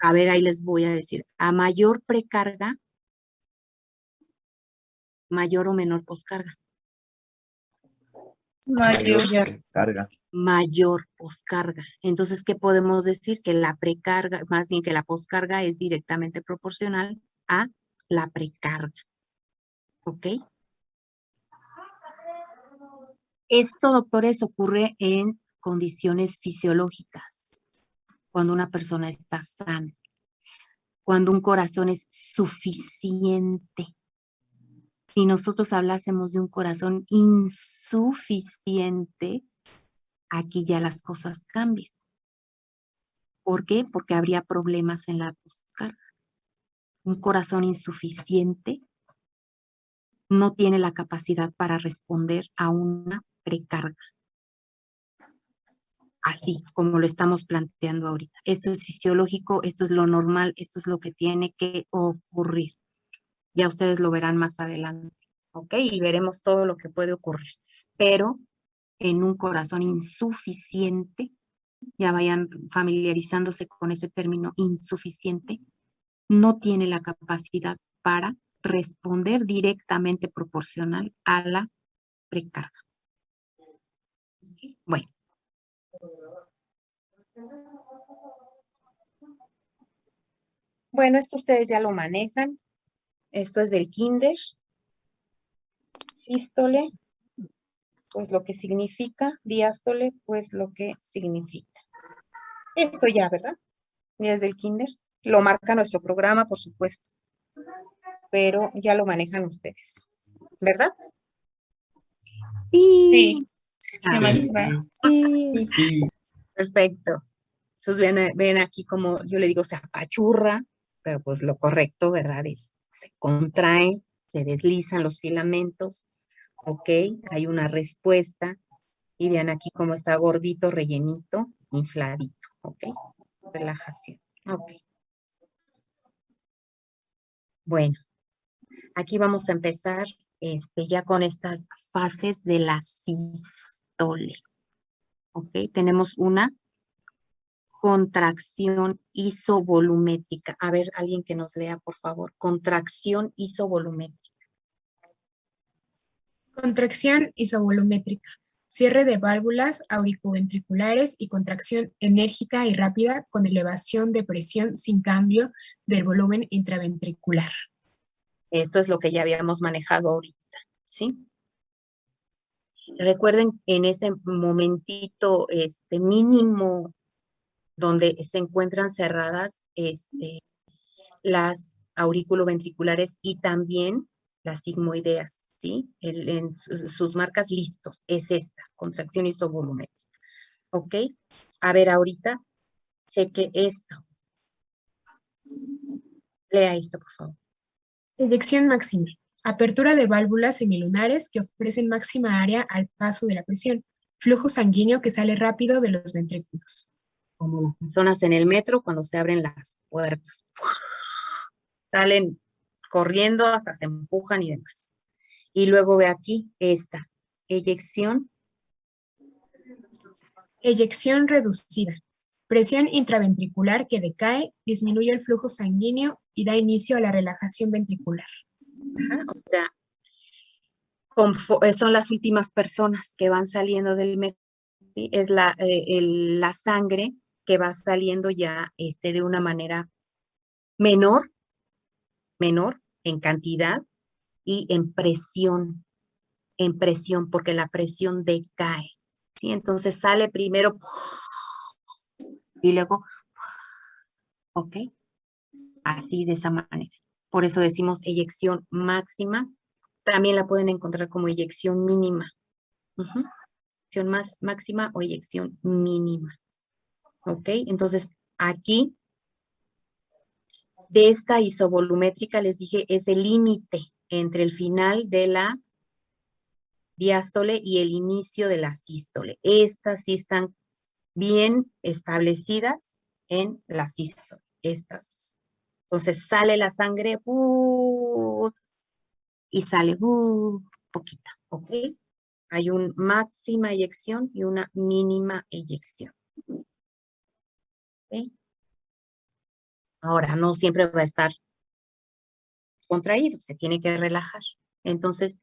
A ver, ahí les voy a decir, a mayor precarga, mayor o menor poscarga. Mayor. Carga. Mayor poscarga. Entonces, ¿qué podemos decir? Que la precarga, más bien que la poscarga es directamente proporcional a la precarga. ¿Ok? Esto, doctores, ocurre en condiciones fisiológicas, cuando una persona está sana, cuando un corazón es suficiente. Si nosotros hablásemos de un corazón insuficiente, aquí ya las cosas cambian. ¿Por qué? Porque habría problemas en la poscarga. Un corazón insuficiente no tiene la capacidad para responder a una precarga. Así como lo estamos planteando ahorita. Esto es fisiológico, esto es lo normal, esto es lo que tiene que ocurrir. Ya ustedes lo verán más adelante, ¿ok? Y veremos todo lo que puede ocurrir. Pero en un corazón insuficiente, ya vayan familiarizándose con ese término insuficiente, no tiene la capacidad para responder directamente proporcional a la precarga. Bueno. Bueno, esto ustedes ya lo manejan. Esto es del kinder. Sístole, pues lo que significa. Diástole, pues lo que significa. Esto ya, ¿verdad? Ya es del kinder. Lo marca nuestro programa, por supuesto. Pero ya lo manejan ustedes. ¿Verdad? Sí. Sí, maestra. Sí. Perfecto. Entonces ven aquí como yo le digo, se apachurra, pero pues lo correcto, ¿verdad? Es, se contrae, se deslizan los filamentos, ¿ok? Hay una respuesta y vean aquí cómo está gordito, rellenito, infladito, ¿ok? Relajación, ok. Bueno, aquí vamos a empezar ya con estas fases de la sístole, ¿ok? Tenemos una contracción isovolumétrica. A ver, alguien que nos lea, por favor. Contracción isovolumétrica. Contracción isovolumétrica. Cierre de válvulas auriculoventriculares y contracción enérgica y rápida con elevación de presión sin cambio del volumen intraventricular. Esto es lo que ya habíamos manejado ahorita, ¿sí? Recuerden en ese momentito mínimo donde se encuentran cerradas las auriculoventriculares y también las sigmoideas, ¿sí? En sus marcas listos, es esta, contracción isovolumétrica. ¿Ok? A ver, ahorita, cheque esto. Lea esto, por favor. Eyección máxima. Apertura de válvulas semilunares que ofrecen máxima área al paso de la presión. Flujo sanguíneo que sale rápido de los ventrículos. Como las personas en el metro cuando se abren las puertas. Salen corriendo, hasta se empujan y demás. Y luego ve aquí esta, eyección. Eyección reducida. Presión intraventricular que decae, disminuye el flujo sanguíneo y da inicio a la relajación ventricular. Ajá, o sea, son las últimas personas que van saliendo del metro, ¿sí? Es la sangre que va saliendo ya de una manera menor en cantidad y en presión, porque la presión decae, ¿sí? Entonces sale primero y luego, ¿ok? Así de esa manera. Por eso decimos eyección máxima. También la pueden encontrar como eyección mínima. Eyección máxima o eyección mínima. ¿Ok? Entonces, aquí, de esta isovolumétrica, les dije, es el límite entre el final de la diástole y el inicio de la sístole. Estas sí están bien establecidas en la sístole. Estas dos. Entonces, sale la sangre y sale poquita, ¿ok? Hay una máxima eyección y una mínima eyección. ¿Ok? Ahora, no siempre va a estar contraído, se tiene que relajar. Entonces,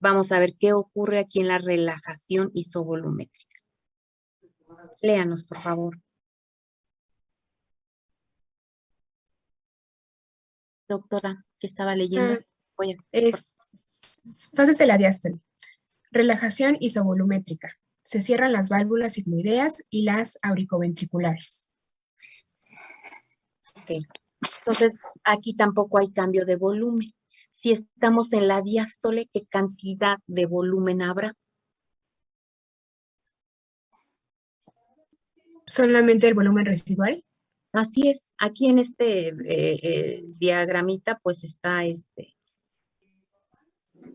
Vamos a ver qué ocurre aquí en la relajación isovolumétrica. Léanos, por favor. Doctora, ¿qué estaba leyendo? Voy a- Es fases de la diástole. Relajación isovolumétrica. Se cierran las válvulas sigmoideas y las auricoventriculares. Ok. Entonces, aquí tampoco hay cambio de volumen. Si estamos en la diástole, ¿qué cantidad de volumen habrá? Solamente el volumen residual. Así es. Aquí en este diagramita, pues está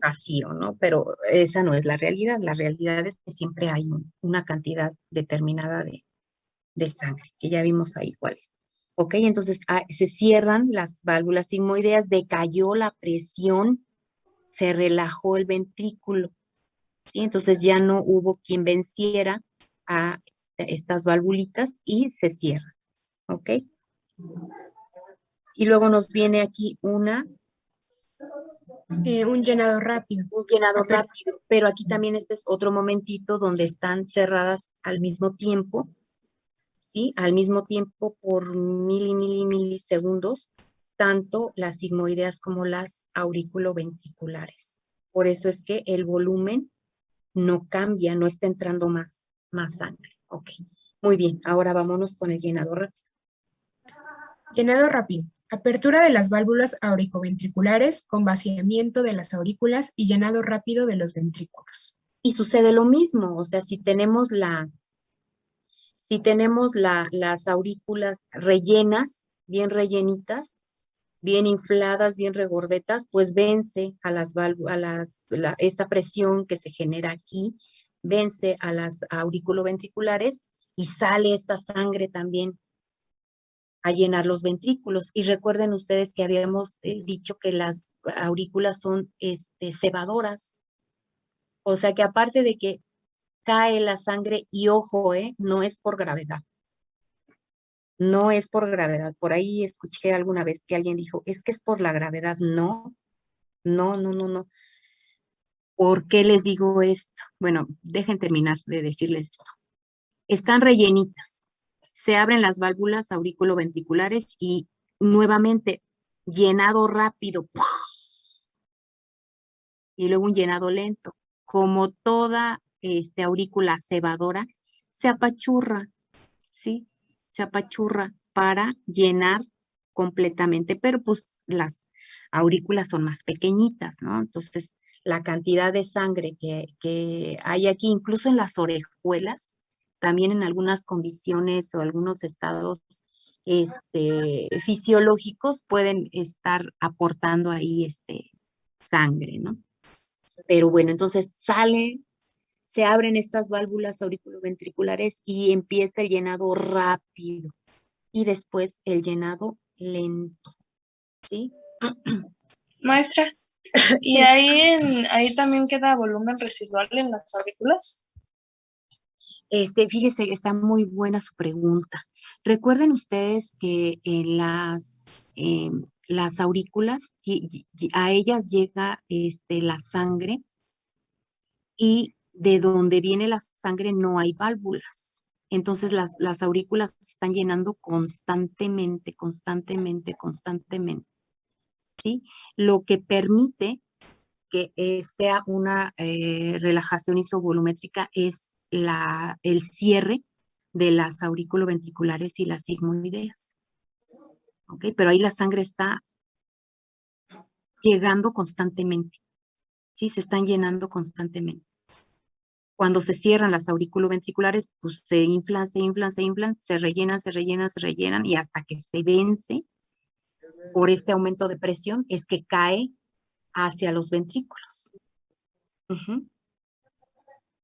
vacío, ¿no? Pero esa no es la realidad. La realidad es que siempre hay una cantidad determinada de sangre, que ya vimos ahí cuál es. Ok, entonces se cierran las válvulas sigmoideas, decayó la presión, se relajó el ventrículo, ¿sí? Entonces ya no hubo quien venciera a estas valvulitas y se cierra, ¿ok? Y luego nos viene aquí Un llenado rápido. un llenado rápido, pero aquí también este es otro momentito donde están cerradas al mismo tiempo, ¿sí? Al mismo tiempo por milisegundos, tanto las sigmoideas como las auriculoventriculares. Por eso es que el volumen no cambia, no está entrando más sangre. Ok, muy bien. Ahora vámonos con el llenado rápido. Llenado rápido. Apertura de las válvulas auricoventriculares con vaciamiento de las aurículas y llenado rápido de los ventrículos. Y sucede lo mismo, o sea, si tenemos las aurículas rellenas, bien rellenitas, bien infladas, bien regordetas, pues vence a las válvulas, esta presión que se genera aquí, vence a las auriculoventriculares y sale esta sangre también a llenar los ventrículos. Y recuerden ustedes que habíamos dicho que las aurículas son cebadoras. O sea que aparte de que cae la sangre, y ojo, no es por gravedad. No es por gravedad. Por ahí escuché alguna vez que alguien dijo, es que es por la gravedad. No, no, no, no, no. ¿Por qué les digo esto? Bueno, dejen terminar de decirles esto. Están rellenitas. Se abren las válvulas auriculoventriculares y nuevamente llenado rápido. Y luego un llenado lento. Como toda aurícula cebadora, se apachurra, ¿sí? Se apachurra para llenar completamente, pero pues las aurículas son más pequeñitas, ¿no? Entonces, la cantidad de sangre que hay aquí, incluso en las orejuelas, también en algunas condiciones o algunos estados fisiológicos pueden estar aportando ahí sangre, ¿no? Pero bueno, entonces se abren estas válvulas auriculoventriculares y empieza el llenado rápido y después el llenado lento, ¿sí? Maestra, ¿y Sí. ahí también queda volumen residual en las aurículas? Fíjese, está muy buena su pregunta. Recuerden ustedes que en las aurículas, a ellas llega la sangre y de donde viene la sangre no hay válvulas. Entonces las aurículas se están llenando constantemente, ¿sí? Lo que permite que sea una relajación isovolumétrica es el cierre de las auriculoventriculares y las sigmoideas. ¿Ok? Pero ahí la sangre está llegando constantemente, ¿sí? Se están llenando constantemente. Cuando se cierran las auriculoventriculares, pues se inflan, se rellenan y hasta que se vence por este aumento de presión es que cae hacia los ventrículos.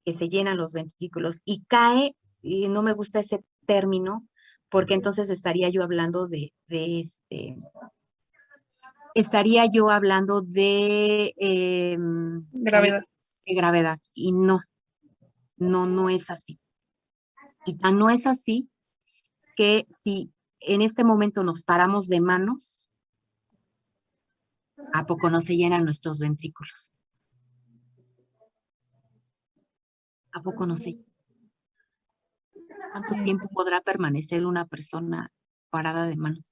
Que se llenan los ventrículos y cae, y no me gusta ese término, porque entonces estaría yo hablando de Gravedad. de gravedad, y no es así. Y tan no es así que si en este momento nos paramos de manos, ¿a poco no se llenan nuestros ventrículos? ¿A poco no sé? ¿Cuánto tiempo podrá permanecer una persona parada de manos?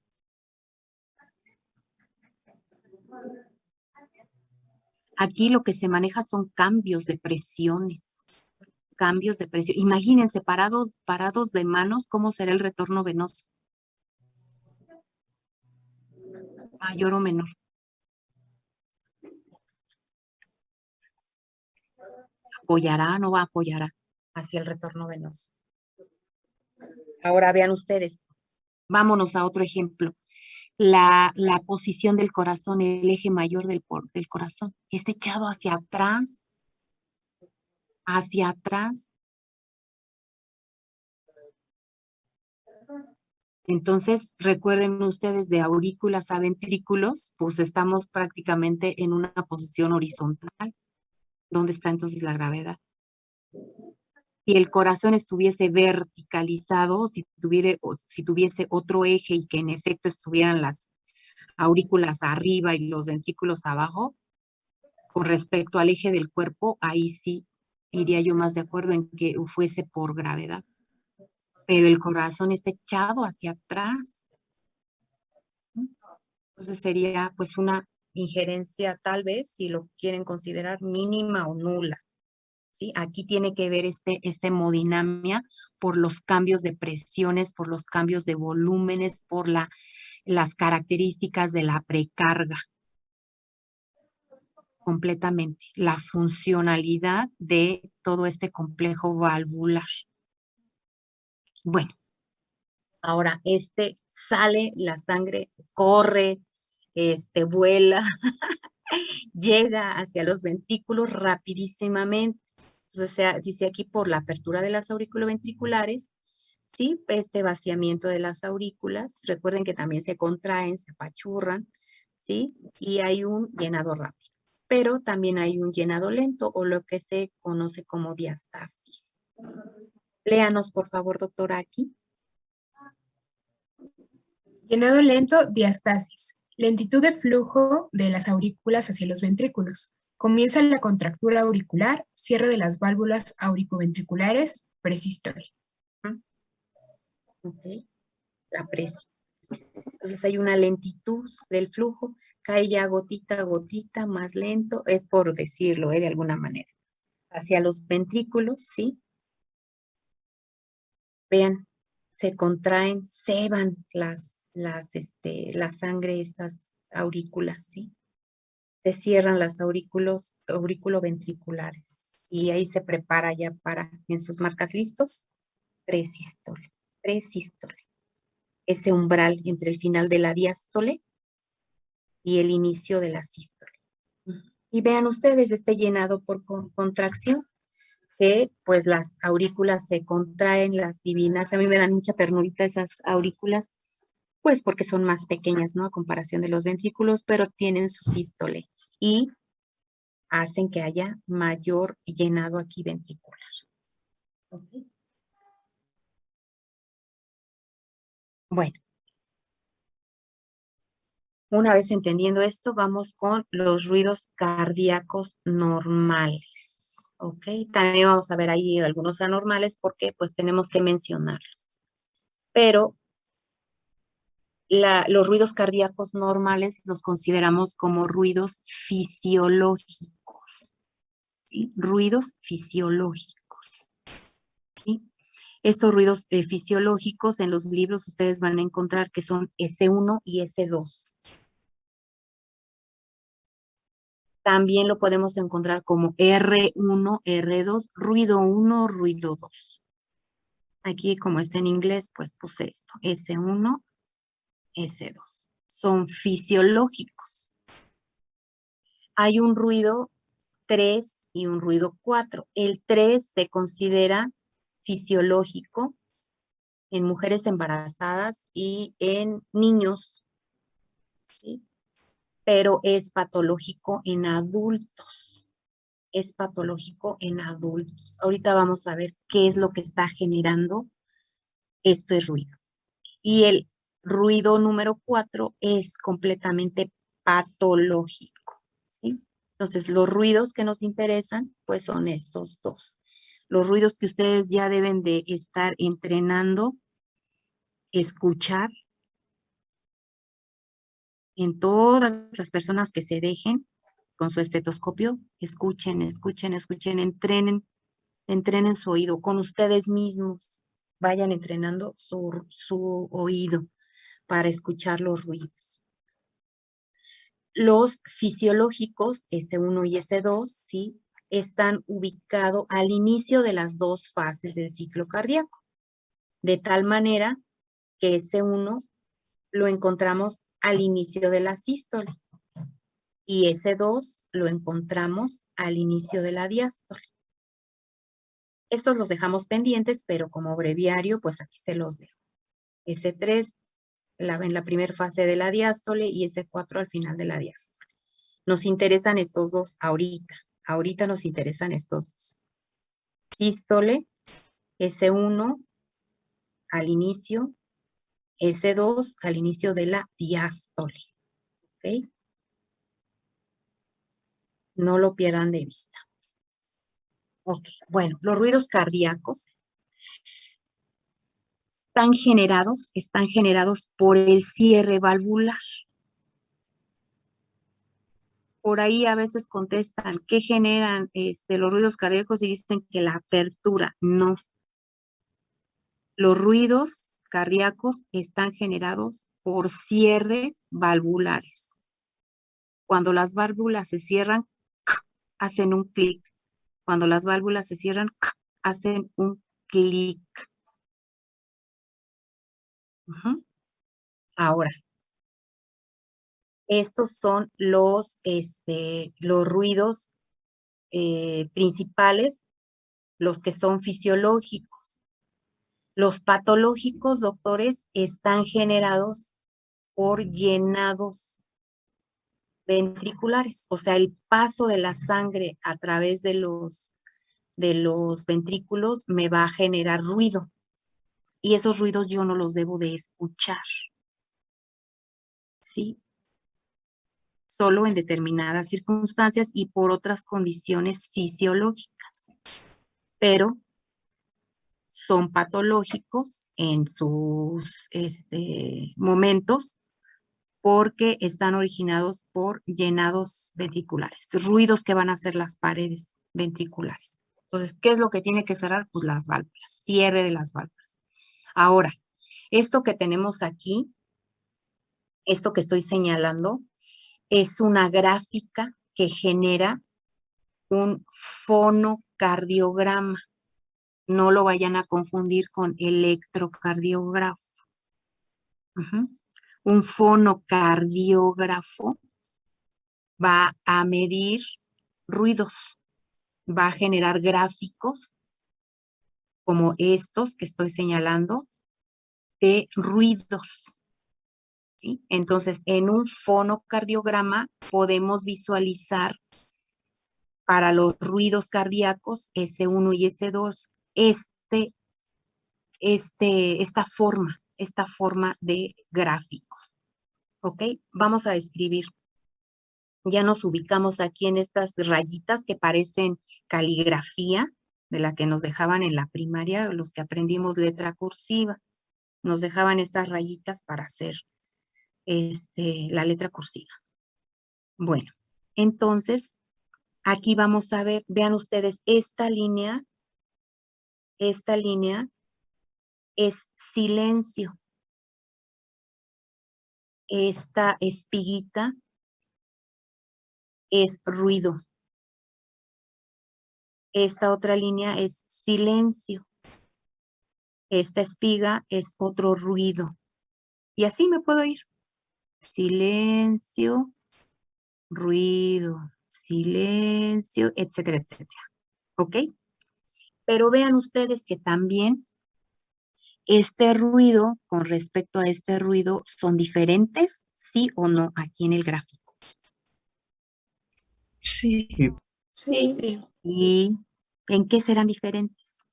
Aquí lo que se maneja son cambios de presiones. Cambios de presión. Imagínense, parados de manos, ¿cómo será el retorno venoso? ¿Mayor o menor? ¿Apoyará o no va a apoyar hacia el retorno venoso? Ahora vean ustedes, vámonos a otro ejemplo. La posición del corazón, el eje mayor del corazón, está echado hacia atrás. Hacia atrás. Entonces, recuerden ustedes, de aurículas a ventrículos, pues estamos prácticamente en una posición horizontal. ¿Dónde está entonces la gravedad? Si el corazón estuviese verticalizado, si tuviese otro eje y que en efecto estuvieran las aurículas arriba y los ventrículos abajo, con respecto al eje del cuerpo, ahí sí iría yo más de acuerdo en que fuese por gravedad. Pero el corazón está echado hacia atrás. Entonces sería pues una injerencia tal vez, si lo quieren considerar, mínima o nula. ¿Sí? Aquí tiene que ver este hemodinamia por los cambios de presiones, por los cambios de volúmenes, por las características de la precarga. Completamente. La funcionalidad de todo este complejo valvular. Bueno, ahora sale la sangre, corre, vuela, llega hacia los ventrículos rapidísimamente. Entonces, dice aquí por la apertura de las auriculoventriculares, ¿sí? Este vaciamiento de las aurículas. Recuerden que también se contraen, se apachurran, ¿sí? Y hay un llenado rápido. Pero también hay un llenado lento o lo que se conoce como diastasis. Léanos, por favor, doctora, aquí. Llenado lento, diastasis. Lentitud de flujo de las aurículas hacia los ventrículos. Comienza la contractura auricular, cierre de las válvulas auriculoventriculares, presístole. Okay. La presión. Entonces hay una lentitud del flujo, cae ya gotita a gotita, más lento, es por decirlo, de alguna manera. Hacia los ventrículos, ¿sí? Vean, se contraen, ceban la sangre, estas aurículas, ¿sí? Se cierran las auriculoventriculares y ahí se prepara ya para, en sus marcas listos, presístole, presístole. Ese umbral entre el final de la diástole y el inicio de la sístole. Y vean ustedes este llenado por contracción, que pues las aurículas se contraen, las divinas. A mí me dan mucha ternurita esas aurículas, pues porque son más pequeñas, ¿no? A comparación de los ventrículos, pero tienen su sístole y hacen que haya mayor llenado aquí ventricular. ¿Okay? Bueno. Una vez entendiendo esto, vamos con los ruidos cardíacos normales. ¿Ok? También vamos a ver ahí algunos anormales porque pues tenemos que mencionarlos. Pero los ruidos cardíacos normales los consideramos como ruidos fisiológicos. ¿Sí? Ruidos fisiológicos. ¿Sí? Estos ruidos fisiológicos en los libros ustedes van a encontrar que son S1 y S2. También lo podemos encontrar como R1, R2, ruido 1, ruido 2. Aquí, como está en inglés, pues puse esto, S1, S2. Son fisiológicos. Hay un ruido 3 y un ruido 4. El 3 se considera fisiológico en mujeres embarazadas y en niños, ¿sí? Pero es patológico en adultos. Es patológico en adultos. Ahorita vamos a ver qué es lo que está generando este ruido. Y el ruido número 4 es completamente patológico, ¿sí? Entonces, los ruidos que nos interesan, pues son estos dos. los ruidos que ustedes ya deben de estar entrenando, escuchar en todas las personas que se dejen con su estetoscopio, escuchen, escuchen, escuchen, entrenen su oído con ustedes mismos. Vayan entrenando su oído para escuchar los ruidos. Los fisiológicos, S1 y S2, ¿sí?, están ubicados al inicio de las dos fases del ciclo cardíaco, de tal manera que S1 lo encontramos al inicio de la sístole y S2 lo encontramos al inicio de la diástole. Estos los dejamos pendientes, pero como breviario, pues aquí se los dejo. S3 en la primera fase de la diástole y S4 al final de la diástole. Nos interesan estos dos ahorita. Ahorita nos interesan estos dos. Sístole, S1 al inicio, S2 al inicio de la diástole. ¿Ok? No lo pierdan de vista. Ok, bueno, los ruidos cardíacos están generados por el cierre valvular. Por ahí a veces contestan, ¿qué generan los ruidos cardíacos? Y dicen que la apertura. No. Los ruidos cardíacos están generados por cierres valvulares. Cuando las válvulas se cierran, hacen un clic. Cuando las válvulas se cierran, hacen un clic. Ahora, estos son los ruidos principales, los que son fisiológicos. Los patológicos, doctores, están generados por llenados ventriculares, o sea, el paso de la sangre a través de los ventrículos me va a generar ruido. Y esos ruidos yo no los debo de escuchar. ¿Sí? Solo en determinadas circunstancias y por otras condiciones fisiológicas. Pero son patológicos en sus momentos porque están originados por llenados ventriculares, ruidos que van a hacer las paredes ventriculares. Entonces, ¿qué es lo que tiene que cerrar? Pues las válvulas, cierre de las válvulas. Ahora, esto que tenemos aquí, esto que estoy señalando, es una gráfica que genera un fonocardiograma. No lo vayan a confundir con electrocardiógrafo. Un fonocardiógrafo va a medir ruidos, va a generar gráficos como estos que estoy señalando de ruidos. ¿Sí? Entonces, en un fonocardiograma podemos visualizar para los ruidos cardíacos S1 y S2 esta forma de gráficos. ¿Ok? Vamos a describir. Ya nos ubicamos aquí en estas rayitas que parecen caligrafía, de la que nos dejaban en la primaria, los que aprendimos letra cursiva. Nos dejaban estas rayitas para hacer la letra cursiva. Bueno, entonces, aquí vamos a ver, vean ustedes, esta línea es silencio. Esta espiguita es ruido. Esta otra línea es silencio. Esta espiga es otro ruido. Y así me puedo ir. Silencio, ruido, silencio, etcétera, etcétera. ¿Ok? Pero vean ustedes que también este ruido, con respecto a este ruido, ¿son diferentes? ¿Sí o no? Aquí en el gráfico. Sí. Sí. ¿Y en qué serán diferentes?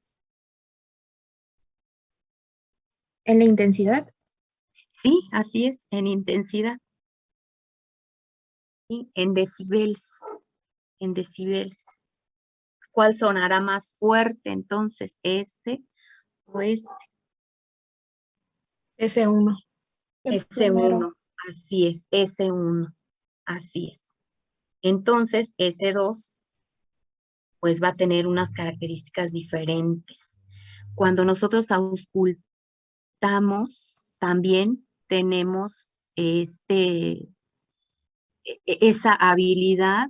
¿En la intensidad? Sí, así es, en intensidad. Y en decibeles. En decibeles. ¿Cuál sonará más fuerte entonces? ¿Este o este? S1. S1, así es, S1, así es. Entonces, S2, pues va a tener unas características diferentes. Cuando nosotros auscultamos, también tenemos esa habilidad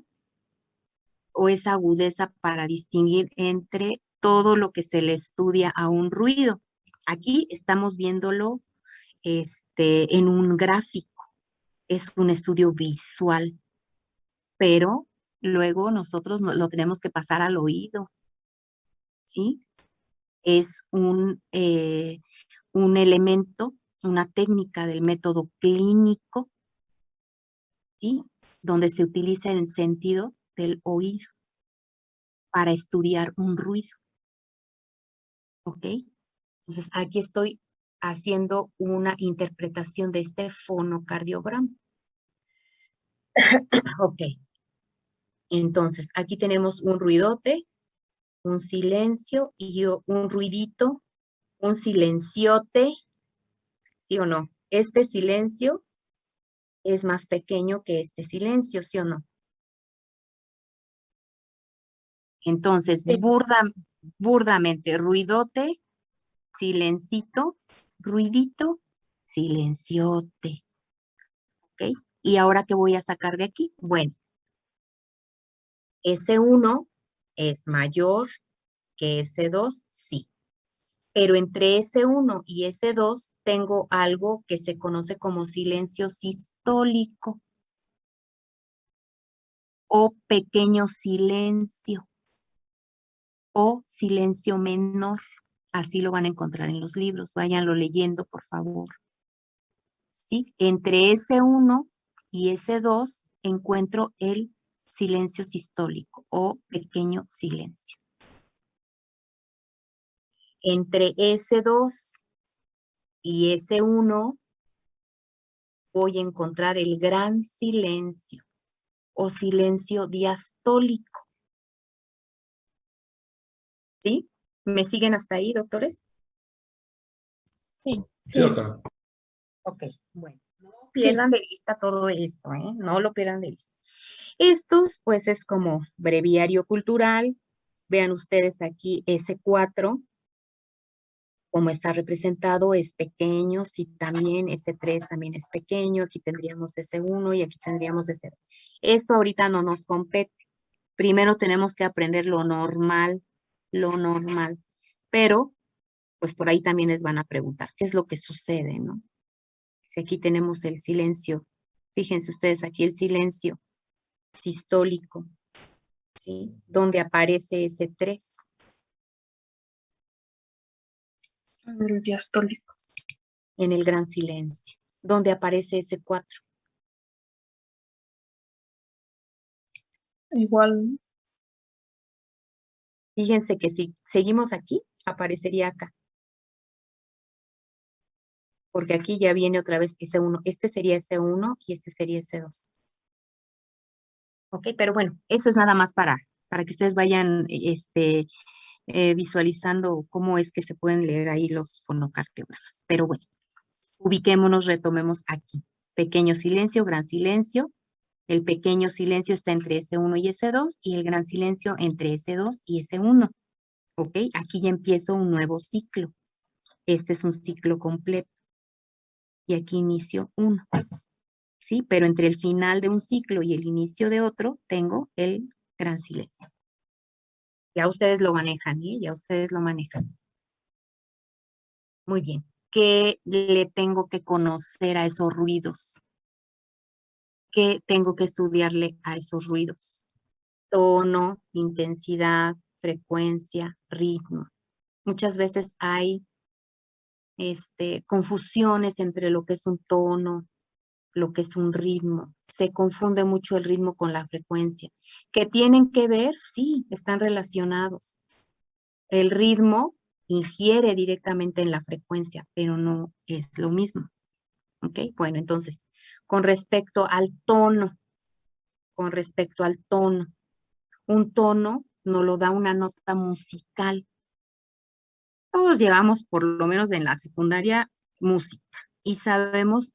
o esa agudeza para distinguir entre todo lo que se le estudia a un ruido. Aquí estamos viéndolo en un gráfico, es un estudio visual, pero luego nosotros lo tenemos que pasar al oído, ¿sí? Es un elemento, una técnica del método clínico, ¿sí? Donde se utiliza el sentido del oído para estudiar un ruido, ¿ok? Entonces, aquí estoy haciendo una interpretación de este fonocardiograma. Ok. Entonces, aquí tenemos un ruidote, un silencio y un ruidito, un silenciote, ¿sí o no? Este silencio es más pequeño que este silencio, ¿sí o no? Entonces, Sí. burdamente, ruidote, silencito, ruidito, silenciote. ¿Ok? ¿Y ahora qué voy a sacar de aquí? Bueno, S1 es mayor que S2, sí. Pero entre S1 y S2 tengo algo que se conoce como silencio sistólico o pequeño silencio o silencio menor. Así lo van a encontrar en los libros. Váyanlo leyendo, por favor. ¿Sí? Entre S1 y S2 encuentro el silencio sistólico o pequeño silencio. Entre S2 y S1 voy a encontrar el gran silencio o silencio diastólico. ¿Sí? ¿Me siguen hasta ahí, doctores? Sí. Sí, doctora. Ok, bueno. No pierdan de vista todo esto, ¿eh? No lo pierdan de vista. Estos, pues, es como breviario cultural. Vean ustedes aquí S4, como está representado, es pequeño, sí, también S3 también es pequeño, aquí tendríamos S1 y aquí tendríamos S2. Esto ahorita no nos compete. Primero tenemos que aprender lo normal, pero pues por ahí también les van a preguntar qué es lo que sucede, ¿no? Si aquí tenemos el silencio, fíjense ustedes aquí el silencio sistólico, ¿sí? Donde aparece S3. El diastólico. En el gran silencio, donde aparece S4. Igual. Fíjense que si seguimos aquí, aparecería acá. Porque aquí ya viene otra vez S1. Este sería S1 y este sería S2. Ok, pero bueno, eso es nada más para que ustedes vayan visualizando cómo es que se pueden leer ahí los fonocardiogramas. Pero bueno, ubiquémonos, retomemos aquí. Pequeño silencio, gran silencio. El pequeño silencio está entre S1 y S2 y el gran silencio entre S2 y S1. ¿Ok? Aquí ya empiezo un nuevo ciclo. Este es un ciclo completo. Y aquí inicio uno. ¿Sí? Pero entre el final de un ciclo y el inicio de otro, tengo el gran silencio. Ya ustedes lo manejan, ¿eh? Ya ustedes lo manejan. Muy bien. ¿Qué le tengo que conocer a esos ruidos? ¿Qué tengo que estudiarle a esos ruidos? Tono, intensidad, frecuencia, ritmo. Muchas veces hay confusiones entre lo que es un tono, lo que es un ritmo. Se confunde mucho el ritmo con la frecuencia. ¿Que tienen que ver? Sí, están relacionados. El ritmo ingiere directamente en la frecuencia, pero no es lo mismo. ¿Ok? Bueno, entonces, con respecto al tono, un tono nos lo da una nota musical. Todos llevamos, por lo menos en la secundaria, música y sabemos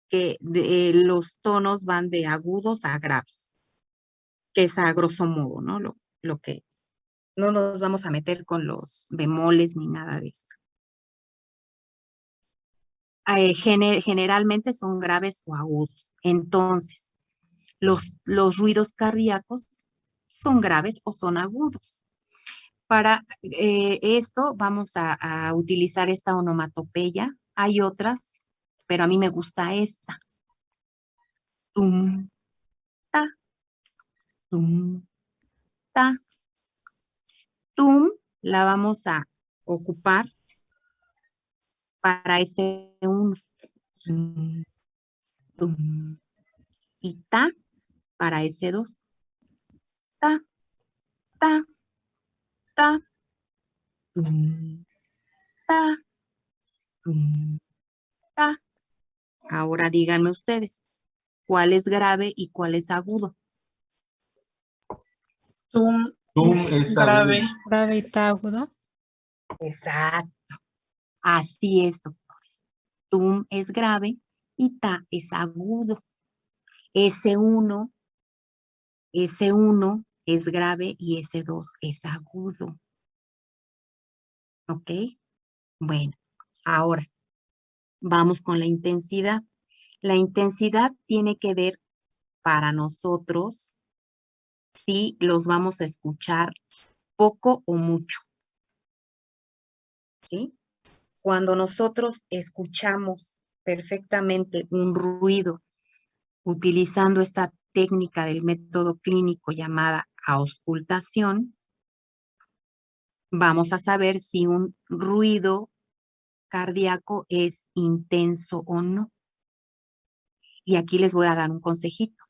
que los tonos van de agudos a graves, que es a grosso modo, ¿no? Lo que no nos vamos a meter con los bemoles ni nada de esto. Generalmente son graves o agudos. Entonces, los ruidos cardíacos son graves o son agudos. Para esto vamos a utilizar esta onomatopeya. Hay otras, pero a mí me gusta esta. Tum, ta, tum, ta. Tum la vamos a ocupar para ese uno. Tum, tum. Y ta para ese dos. Ta, ta, ta, tum, ta, tum, ta. Ahora díganme ustedes, ¿cuál es grave y cuál es agudo? Tum es grave. Grave y ta agudo. Exacto. Así es, doctores. Tum es grave y ta es agudo. S1 es grave y S2 es agudo. ¿Ok? Bueno, ahora vamos con la intensidad. La intensidad tiene que ver para nosotros si los vamos a escuchar poco o mucho. ¿Sí? Cuando nosotros escuchamos perfectamente un ruido utilizando esta técnica del método clínico llamada auscultación, vamos a saber si un ruido cardíaco es intenso o no. Y aquí les voy a dar un consejito.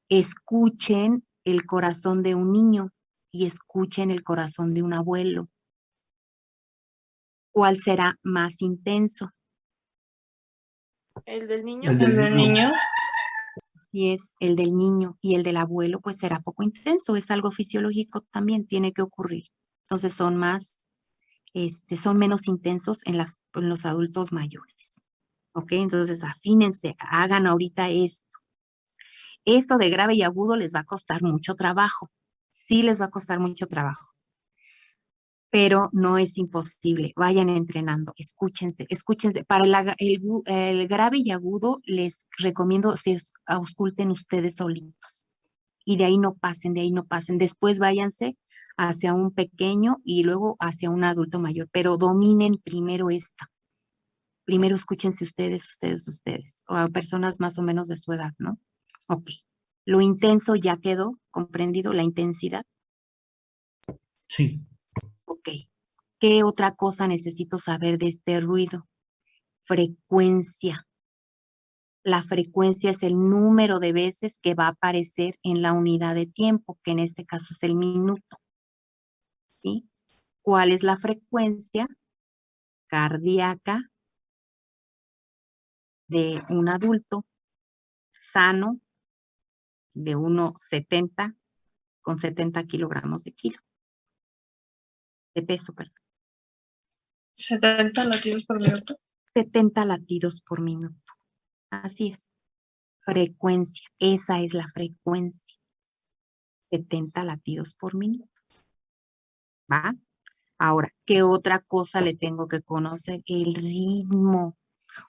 Escuchen el corazón de un niño y escuchen el corazón de un abuelo. ¿Cuál será más intenso? El del niño. El del niño. Y es el del niño y el del abuelo, pues será poco intenso, es algo fisiológico también, tiene que ocurrir. Entonces son menos intensos en los adultos mayores. ¿Ok? Entonces afínense, hagan ahorita esto. Esto de grave y agudo les va a costar mucho trabajo. Sí les va a costar mucho trabajo. Pero no es imposible. Vayan entrenando, escúchense. Para el grave y agudo les recomiendo se ausculten ustedes solitos. Y de ahí no pasen. Después váyanse hacia un pequeño y luego hacia un adulto mayor. Pero dominen primero esta. Primero escúchense ustedes. O a personas más o menos de su edad, ¿no? Ok. Lo intenso ya quedó comprendido, la intensidad. Sí. Ok. ¿Qué otra cosa necesito saber de este ruido? Frecuencia. La frecuencia es el número de veces que va a aparecer en la unidad de tiempo, que en este caso es el minuto. ¿Sí? ¿Cuál es la frecuencia cardíaca de un adulto sano de 1,70 con 70 kilogramos de peso, perdón? 70 latidos por minuto. 70 latidos por minuto. Así es. Frecuencia. Esa es la frecuencia. 70 latidos por minuto. ¿Va? Ahora, ¿qué otra cosa le tengo que conocer? El ritmo.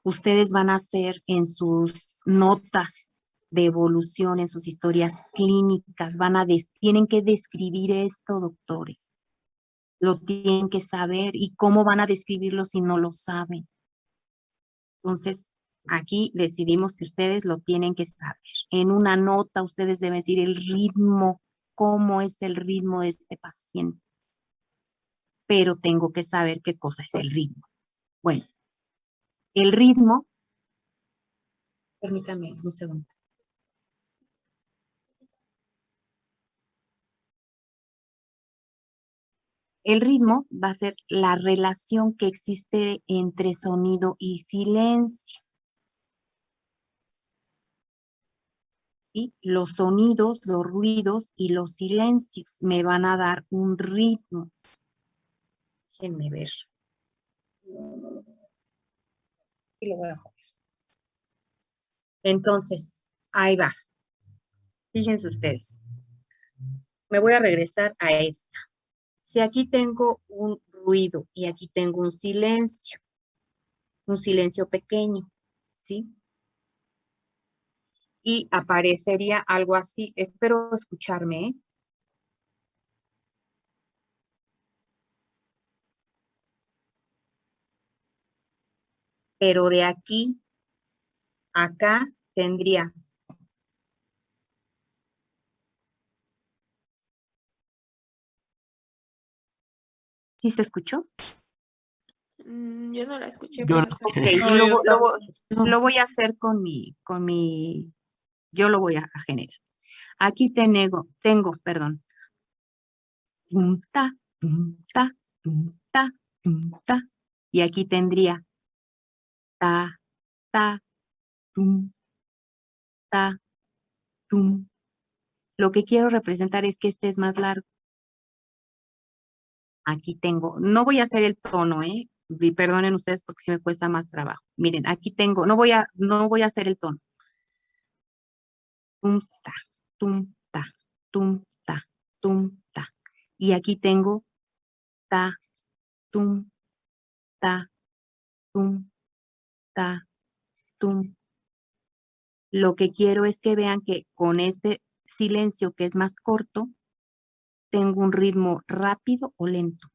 Ustedes van a hacer en sus notas de evolución, en sus historias clínicas, tienen que describir esto, doctores. Lo tienen que saber. ¿Y cómo van a describirlo si no lo saben? Entonces, aquí decidimos que ustedes lo tienen que saber. En una nota ustedes deben decir el ritmo, cómo es el ritmo de este paciente. Pero tengo que saber qué cosa es el ritmo. Bueno, el ritmo, permítame un segundo. El ritmo va a ser la relación que existe entre sonido y silencio. ¿sí? Los sonidos, los ruidos y los silencios me van a dar un ritmo. Déjenme ver. Y lo voy a poner. Entonces, ahí va. Fíjense ustedes. Me voy a regresar a esta. Si aquí tengo un ruido y aquí tengo un silencio pequeño, ¿sí? Y aparecería algo así. Espero escucharme, ¿eh? Pero de aquí a acá tendría. ¿Sí se escuchó? Yo no la escuché, Yo no profesor. escuché. Ok, y No, yo tampoco. lo voy a hacer yo lo voy a generar. Aquí tengo, perdón. Tum, ta, tum, ta, tum, ta, tum, ta. Y aquí tendría ta, ta, tum, ta, tum. Lo que quiero representar es que este es más largo. Aquí tengo, no voy a hacer el tono, ¿eh? Y perdonen ustedes porque sí me cuesta más trabajo. Miren, aquí tengo, no voy a hacer el tono. Tum, ta, tum, ta, tum, ta, tum, ta. Y aquí tengo ta, tum, ta, tum, ta, tum. Lo que quiero es que vean que con este silencio que es más corto, tengo un ritmo rápido o lento.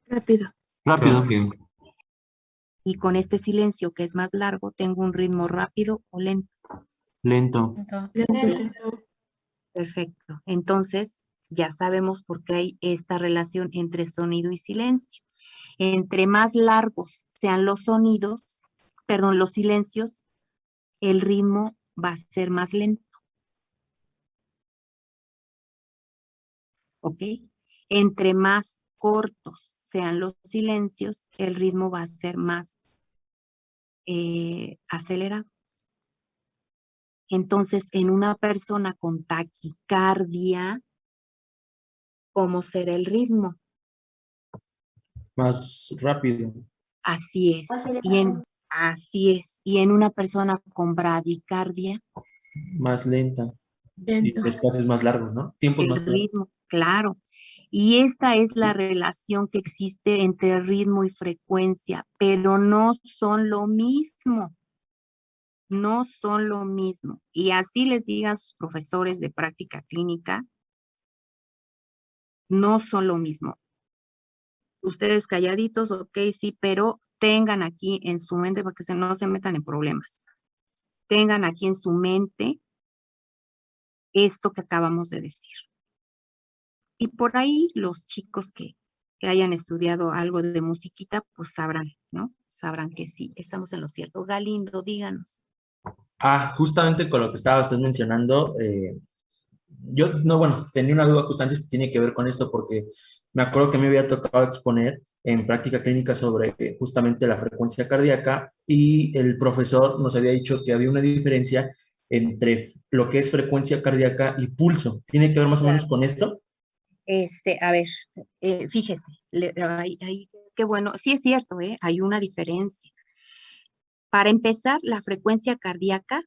Rápido. Rápido. Y con este silencio que es más largo, tengo un ritmo rápido o lento. Lento. Lento. Perfecto. Entonces, ya sabemos por qué hay esta relación entre sonido y silencio. Entre más largos sean los sonidos, perdón, los silencios, el ritmo va a ser más lento. ¿Ok? Entre más cortos sean los silencios, el ritmo va a ser más acelerado. Entonces, en una persona con taquicardia, ¿cómo será el ritmo? Más rápido. Así es. Así es. Y en una persona con bradicardia, Más lenta. Y Lento. espacios más largos, ¿no? Tiempos más el largos. ritmo, claro. Y esta es la relación que existe entre ritmo y frecuencia, pero no son lo mismo. No son lo mismo. Y así les digan sus profesores de práctica clínica, no son lo mismo. Ustedes calladitos, ok, sí, pero tengan aquí en su mente, para que no se metan en problemas. Tengan aquí en su mente esto que acabamos de decir. Y por ahí los chicos que hayan estudiado algo de musiquita, pues sabrán, ¿no? Sabrán que sí, estamos en lo cierto. Galindo, díganos. Justamente con lo que estaba usted mencionando, yo, no, bueno, tenía una duda justamente si tiene que ver con esto, porque me acuerdo que me había tocado exponer en práctica clínica sobre justamente la frecuencia cardíaca y el profesor nos había dicho que había una diferencia entre lo que es frecuencia cardíaca y pulso. ¿Tiene que ver más o menos con esto? A ver, fíjese, qué bueno, sí es cierto, hay una diferencia. Para empezar, la frecuencia cardíaca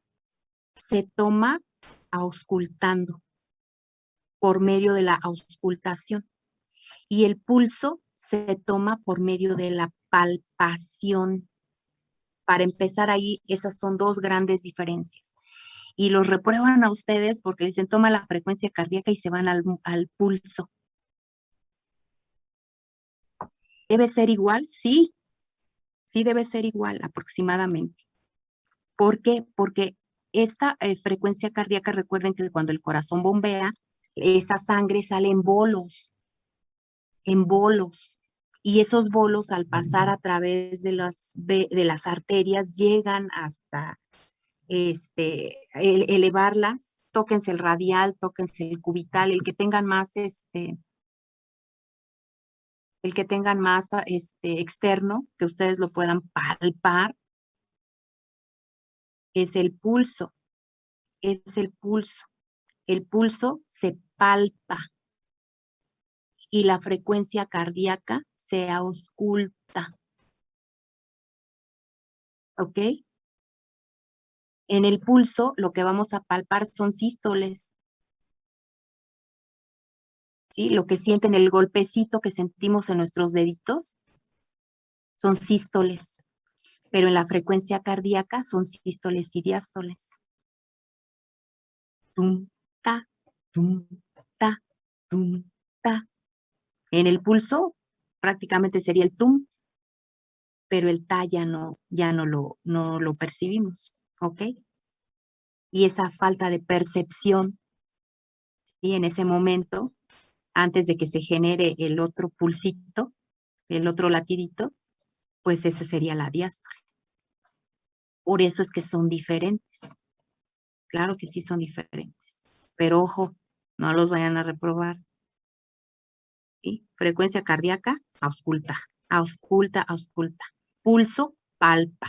se toma auscultando por medio de la auscultación y el pulso se toma por medio de la palpación. Para empezar ahí, esas son dos grandes diferencias. Y los reprueban a ustedes porque dicen toma la frecuencia cardíaca y se van al pulso. ¿Debe ser igual? Sí, sí debe ser igual aproximadamente. ¿Por qué? Porque esta frecuencia cardíaca, recuerden que cuando el corazón bombea, esa sangre sale en bolos, y esos bolos al pasar a través de las arterias llegan hasta elevarlas. Tóquense el radial, tóquense el cubital, el que tengan más externo, que ustedes lo puedan palpar, es el pulso. es el pulso. El pulso se palpa y la frecuencia cardíaca se ausculta. ¿Ok? En el pulso lo que vamos a palpar son sístoles. ¿Sí? Lo que sienten, el golpecito que sentimos en nuestros deditos son sístoles. Pero en la frecuencia cardíaca son sístoles y diástoles. Tum, ta, tum, ta, tum, ta. En el pulso prácticamente sería el tum, pero el ta ya no lo percibimos, ¿ok? Y esa falta de percepción, ¿sí? En ese momento, antes de que se genere el otro pulsito, el otro latidito, pues esa sería la diástole. Por eso es que son diferentes. Claro que sí son diferentes. Pero ojo, no los vayan a reprobar. ¿Sí? Frecuencia cardíaca, ausculta, ausculta, ausculta. Pulso, palpa.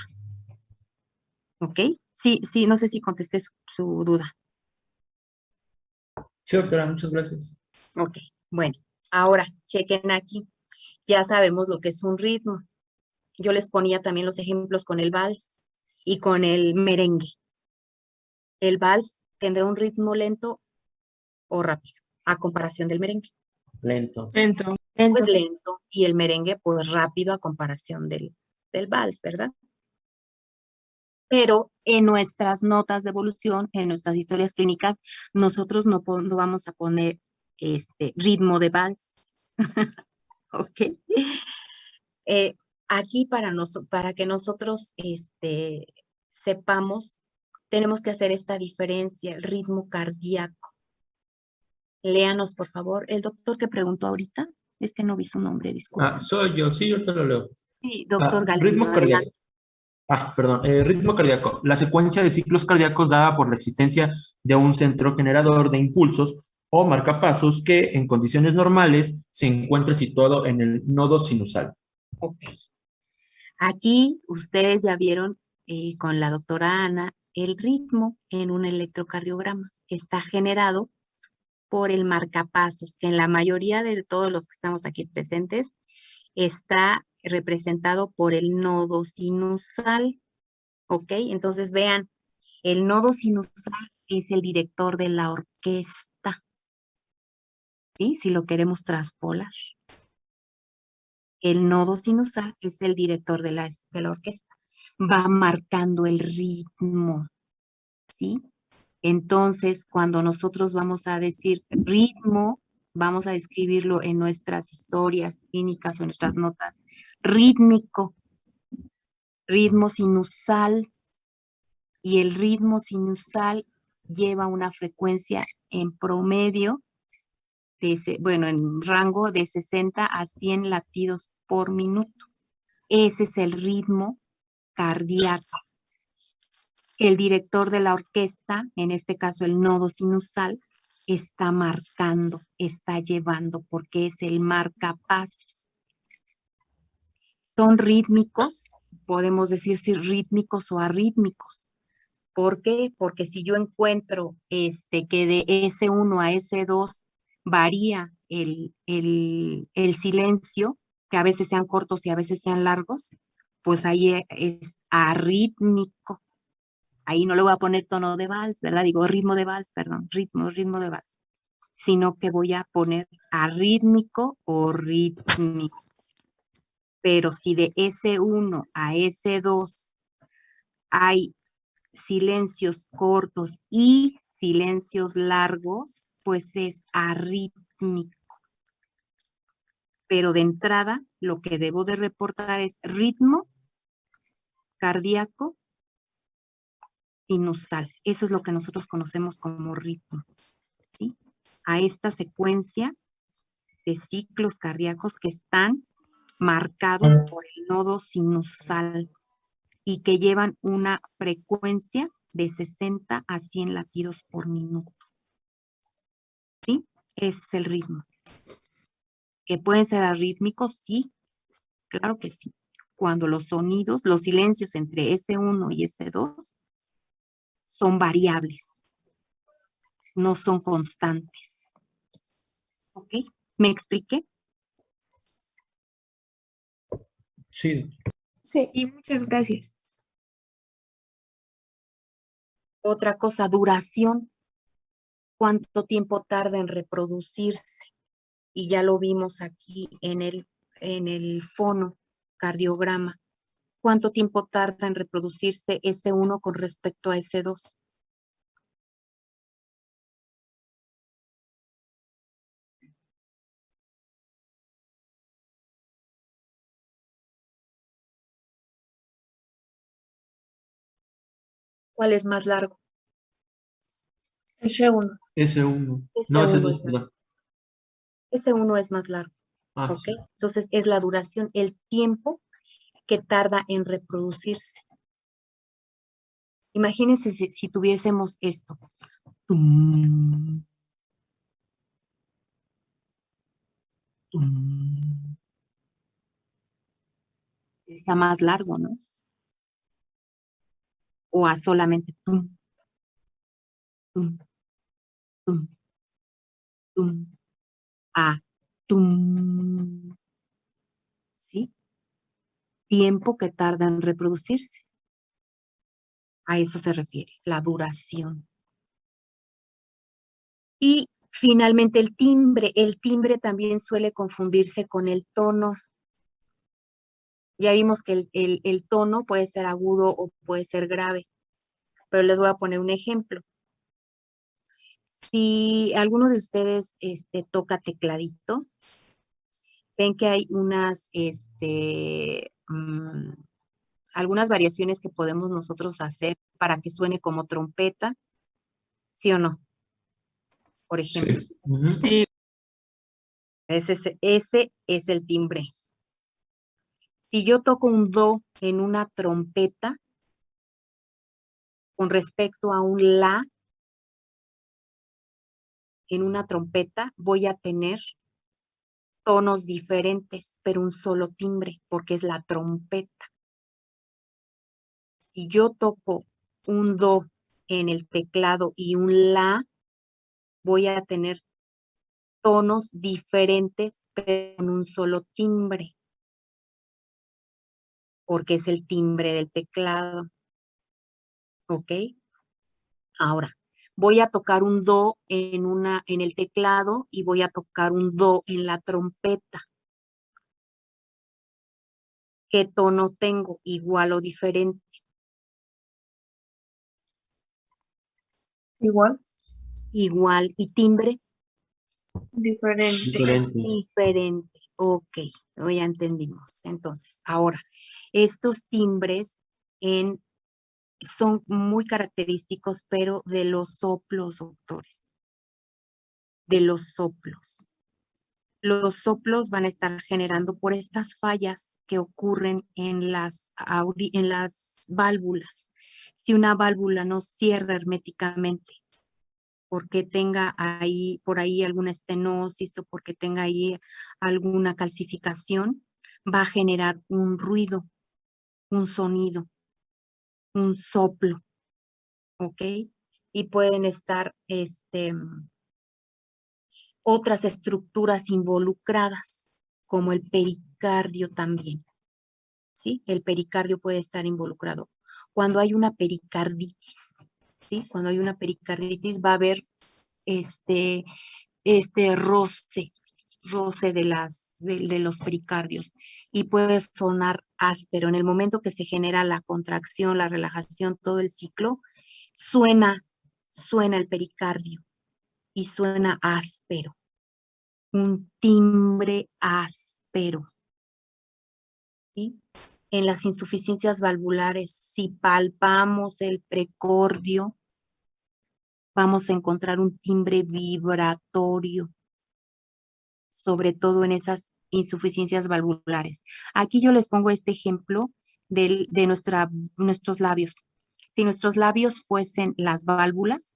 ¿Ok? Sí, sí, no sé si contesté su duda. Sí, doctora, muchas gracias. Ok, bueno, ahora chequen aquí. Ya sabemos lo que es un ritmo. Yo les ponía también los ejemplos con el vals y con el merengue. El vals tendrá un ritmo lento o rápido, a comparación del merengue. Lento. Lento. Pues lento, y el merengue pues rápido a comparación del vals, ¿verdad? Pero en nuestras notas de evolución, en nuestras historias clínicas, nosotros no vamos a poner ritmo de vals. ¿Ok? Aquí para que nosotros sepamos, tenemos que hacer esta diferencia, el ritmo cardíaco. Léanos, por favor. El doctor que preguntó ahorita, no vi su nombre, disculpe. Soy yo, sí, yo te lo leo. Sí, doctor Galindo, Ritmo cardíaco. adelante. Perdón, ritmo cardíaco. La secuencia de ciclos cardíacos dada por la existencia de un centro generador de impulsos o marcapasos que en condiciones normales se encuentra situado en el nodo sinusal. Ok. Aquí ustedes ya vieron con la doctora Ana el ritmo en un electrocardiograma. Está generado por el marcapasos, que en la mayoría de todos los que estamos aquí presentes está representado por el nodo sinusal. ¿Ok? Entonces vean, el nodo sinusal es el director de la orquesta. ¿Sí? Si lo queremos traspolar. El nodo sinusal es el director de la orquesta. Va marcando el ritmo. ¿Sí? Entonces, cuando nosotros vamos a decir ritmo, vamos a describirlo en nuestras historias clínicas o en nuestras notas. Rítmico, ritmo sinusal, y el ritmo sinusal lleva una frecuencia en promedio, en rango de 60 a 100 latidos por minuto. Ese es el ritmo cardíaco. El director de la orquesta, en este caso el nodo sinusal, está marcando, está llevando, porque es el marcapasos. Son rítmicos, podemos decir si rítmicos o arrítmicos. ¿Por qué? Porque si yo encuentro que de S1 a S2 varía el silencio, que a veces sean cortos y a veces sean largos, pues ahí es arrítmico. Ahí no le voy a poner tono de vals, ¿verdad? Digo ritmo de vals, perdón, ritmo de vals. Sino que voy a poner arrítmico o rítmico. Pero si de S1 a S2 hay silencios cortos y silencios largos, pues es arrítmico. Pero de entrada, lo que debo de reportar es ritmo cardíaco sinusal. Eso es lo que nosotros conocemos como ritmo, ¿sí? A esta secuencia de ciclos cardíacos que están marcados por el nodo sinusal y que llevan una frecuencia de 60 a 100 latidos por minuto. ¿Sí? Ese es el ritmo. ¿Que pueden ser arrítmicos? Sí, claro que sí. Cuando los sonidos, los silencios entre S1 y S2 son variables. no son constantes. ¿Ok? ¿Me expliqué? Sí. Sí. Y muchas gracias. Otra cosa, duración. ¿Cuánto tiempo tarda en reproducirse? Y ya lo vimos aquí en el fonocardiograma. ¿Cuánto tiempo tarda en reproducirse S1 con respecto a S2? ¿Cuál es más largo? S1. S1. S1 No, S2, es más, perdón. S1 es más largo. Ah, ¿Ok? sí. Entonces es la duración, el tiempo que tarda en reproducirse. Imagínense si tuviésemos esto. Tum, tum. Está más largo, ¿no? O a solamente tum, tum, tum, tum, a tum. ¿Sí? Tiempo que tarda en reproducirse. A eso se refiere, la duración. Y finalmente el timbre. El timbre también suele confundirse con el tono. Ya vimos que el tono puede ser agudo o puede ser grave, pero les voy a poner un ejemplo. Si alguno de ustedes toca tecladito, ven que hay algunas variaciones que podemos nosotros hacer para que suene como trompeta, ¿sí o no? Por ejemplo, Sí. Ujú. ese es el timbre. Si yo toco un do en una trompeta con respecto a un la en una trompeta, voy a tener tonos diferentes, pero un solo timbre, porque es la trompeta. Si yo toco un do en el teclado y un la, voy a tener tonos diferentes, pero con un solo timbre, porque es el timbre del teclado. ¿Ok? Ahora, voy a tocar un do en el teclado y voy a tocar un do en la trompeta. ¿Qué tono tengo? ¿Igual o diferente? Igual. Igual. ¿Y timbre? Diferente. Diferente. Diferente. Ok, ya entendimos. Entonces, ahora, estos timbres son muy característicos, pero de los soplos, doctores. De los soplos. Los soplos van a estar generando por estas fallas que ocurren en las válvulas. Si una válvula no cierra herméticamente, porque tenga ahí, por ahí alguna estenosis o porque tenga ahí alguna calcificación, va a generar un ruido, un sonido, un soplo, ¿ok? Y pueden estar otras estructuras involucradas, como el pericardio también, ¿sí? El pericardio puede estar involucrado. Cuando hay una pericarditis, ¿sí? Cuando hay una pericarditis va a haber este roce de los pericardios y puede sonar áspero. En el momento que se genera la contracción, la relajación, todo el ciclo, suena el pericardio y suena áspero, un timbre áspero, ¿sí? En las insuficiencias valvulares, si palpamos el precordio, vamos a encontrar un timbre vibratorio, sobre todo en esas insuficiencias valvulares. Aquí yo les pongo este ejemplo de nuestros labios. Si nuestros labios fuesen las válvulas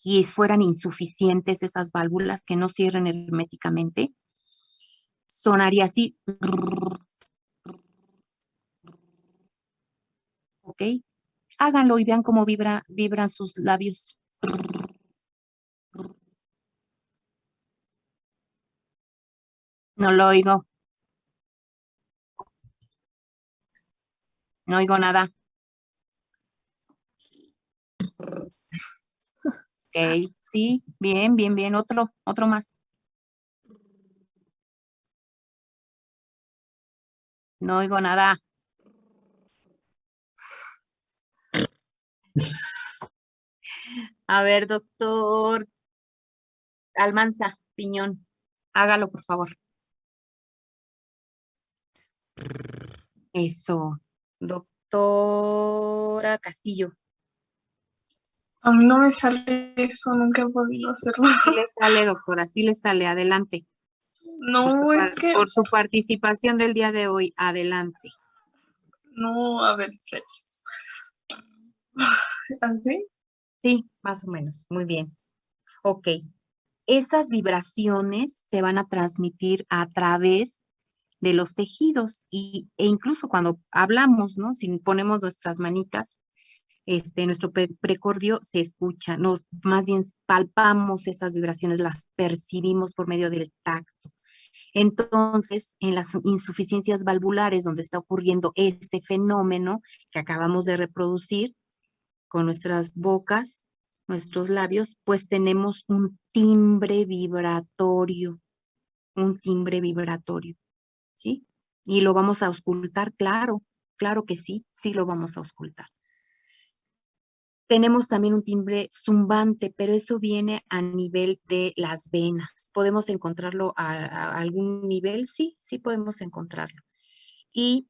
y fueran insuficientes esas válvulas que no cierren herméticamente, sonaría así. ¿Ok? Háganlo y vean cómo vibran sus labios. No lo oigo. No oigo nada. Ok, sí, bien, bien, bien. Otro más. No oigo nada. A ver, doctor Almanza Piñón, hágalo, por favor. Eso. Doctora Castillo. A mí no me sale eso, nunca he podido hacerlo. Sí le sale, doctora, sí le sale. Adelante. No, es que, Por su participación del día de hoy, adelante. no, a ver, espera. ¿Así? Sí, más o menos. Muy bien. Ok. Esas vibraciones se van a transmitir a través de los tejidos e incluso cuando hablamos, ¿no? Si ponemos nuestras manitas, nuestro precordio se escucha, más bien palpamos esas vibraciones, las percibimos por medio del tacto. Entonces, en las insuficiencias valvulares, donde está ocurriendo este fenómeno que acabamos de reproducir con nuestras bocas, nuestros labios, pues tenemos un timbre vibratorio, ¿sí? Y lo vamos a auscultar, claro, claro que sí, sí lo vamos a auscultar. Tenemos también un timbre zumbante, pero eso viene a nivel de las venas. ¿Podemos encontrarlo a algún nivel? Sí, sí podemos encontrarlo. Y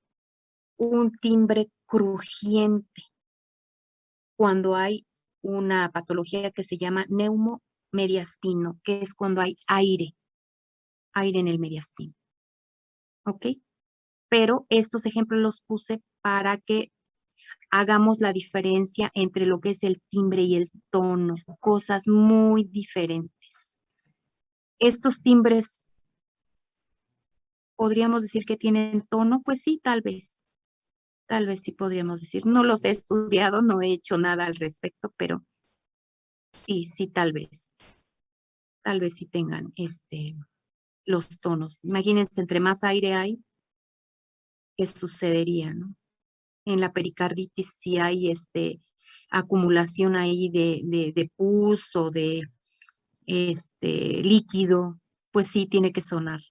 un timbre crujiente cuando hay una patología que se llama neumomediastino, que es cuando hay aire en el mediastino. ¿Ok? Pero estos ejemplos los puse para que hagamos la diferencia entre lo que es el timbre y el tono, cosas muy diferentes. Estos timbres, ¿podríamos decir que tienen tono? Pues sí, tal vez sí podríamos decir. No los he estudiado, no he hecho nada al respecto, pero sí, tal vez sí tengan los tonos. Imagínense, entre más aire hay, ¿qué sucedería, no? En la pericarditis si hay acumulación ahí de pus o de líquido, pues sí tiene que sonar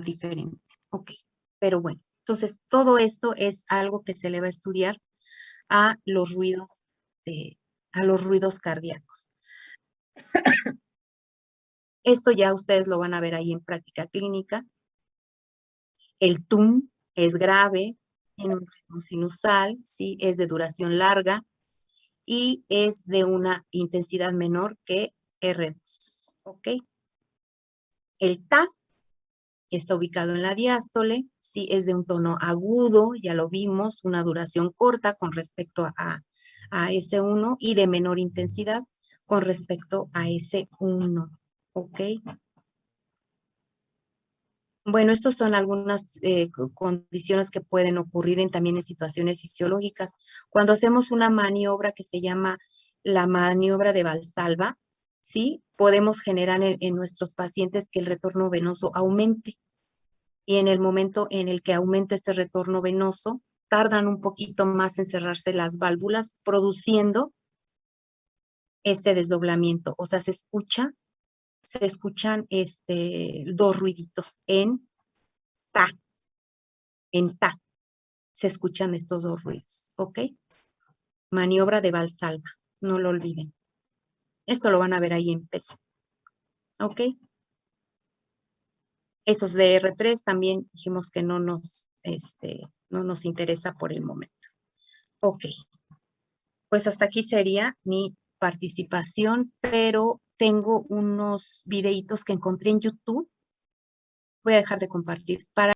diferente. Ok, pero bueno, entonces todo esto es algo que se le va a estudiar a los ruidos cardíacos. Esto ya ustedes lo van a ver ahí en práctica clínica. El TUM es grave, tiene un ritmo sinusal, ¿sí? Es de duración larga y es de una intensidad menor que R2, ¿ok? El TA está ubicado en la diástole, sí, es de un tono agudo, ya lo vimos, una duración corta con respecto a S1 y de menor intensidad con respecto a S1, ¿ok? Bueno, estas son algunas condiciones que pueden ocurrir también en situaciones fisiológicas. Cuando hacemos una maniobra que se llama la maniobra de Valsalva, ¿sí? Podemos generar en nuestros pacientes que el retorno venoso aumente. Y en el momento en el que aumenta este retorno venoso, tardan un poquito más en cerrarse las válvulas, produciendo este desdoblamiento. O sea, se escuchan dos ruiditos en ta, se escuchan estos dos ruidos, ¿ok? Maniobra de Valsalva, no lo olviden. Esto lo van a ver ahí en PES, ¿ok? Estos de R3 también dijimos que no nos interesa por el momento. Ok, pues hasta aquí sería mi participación, pero tengo unos videitos que encontré en YouTube. Voy a dejar de compartir para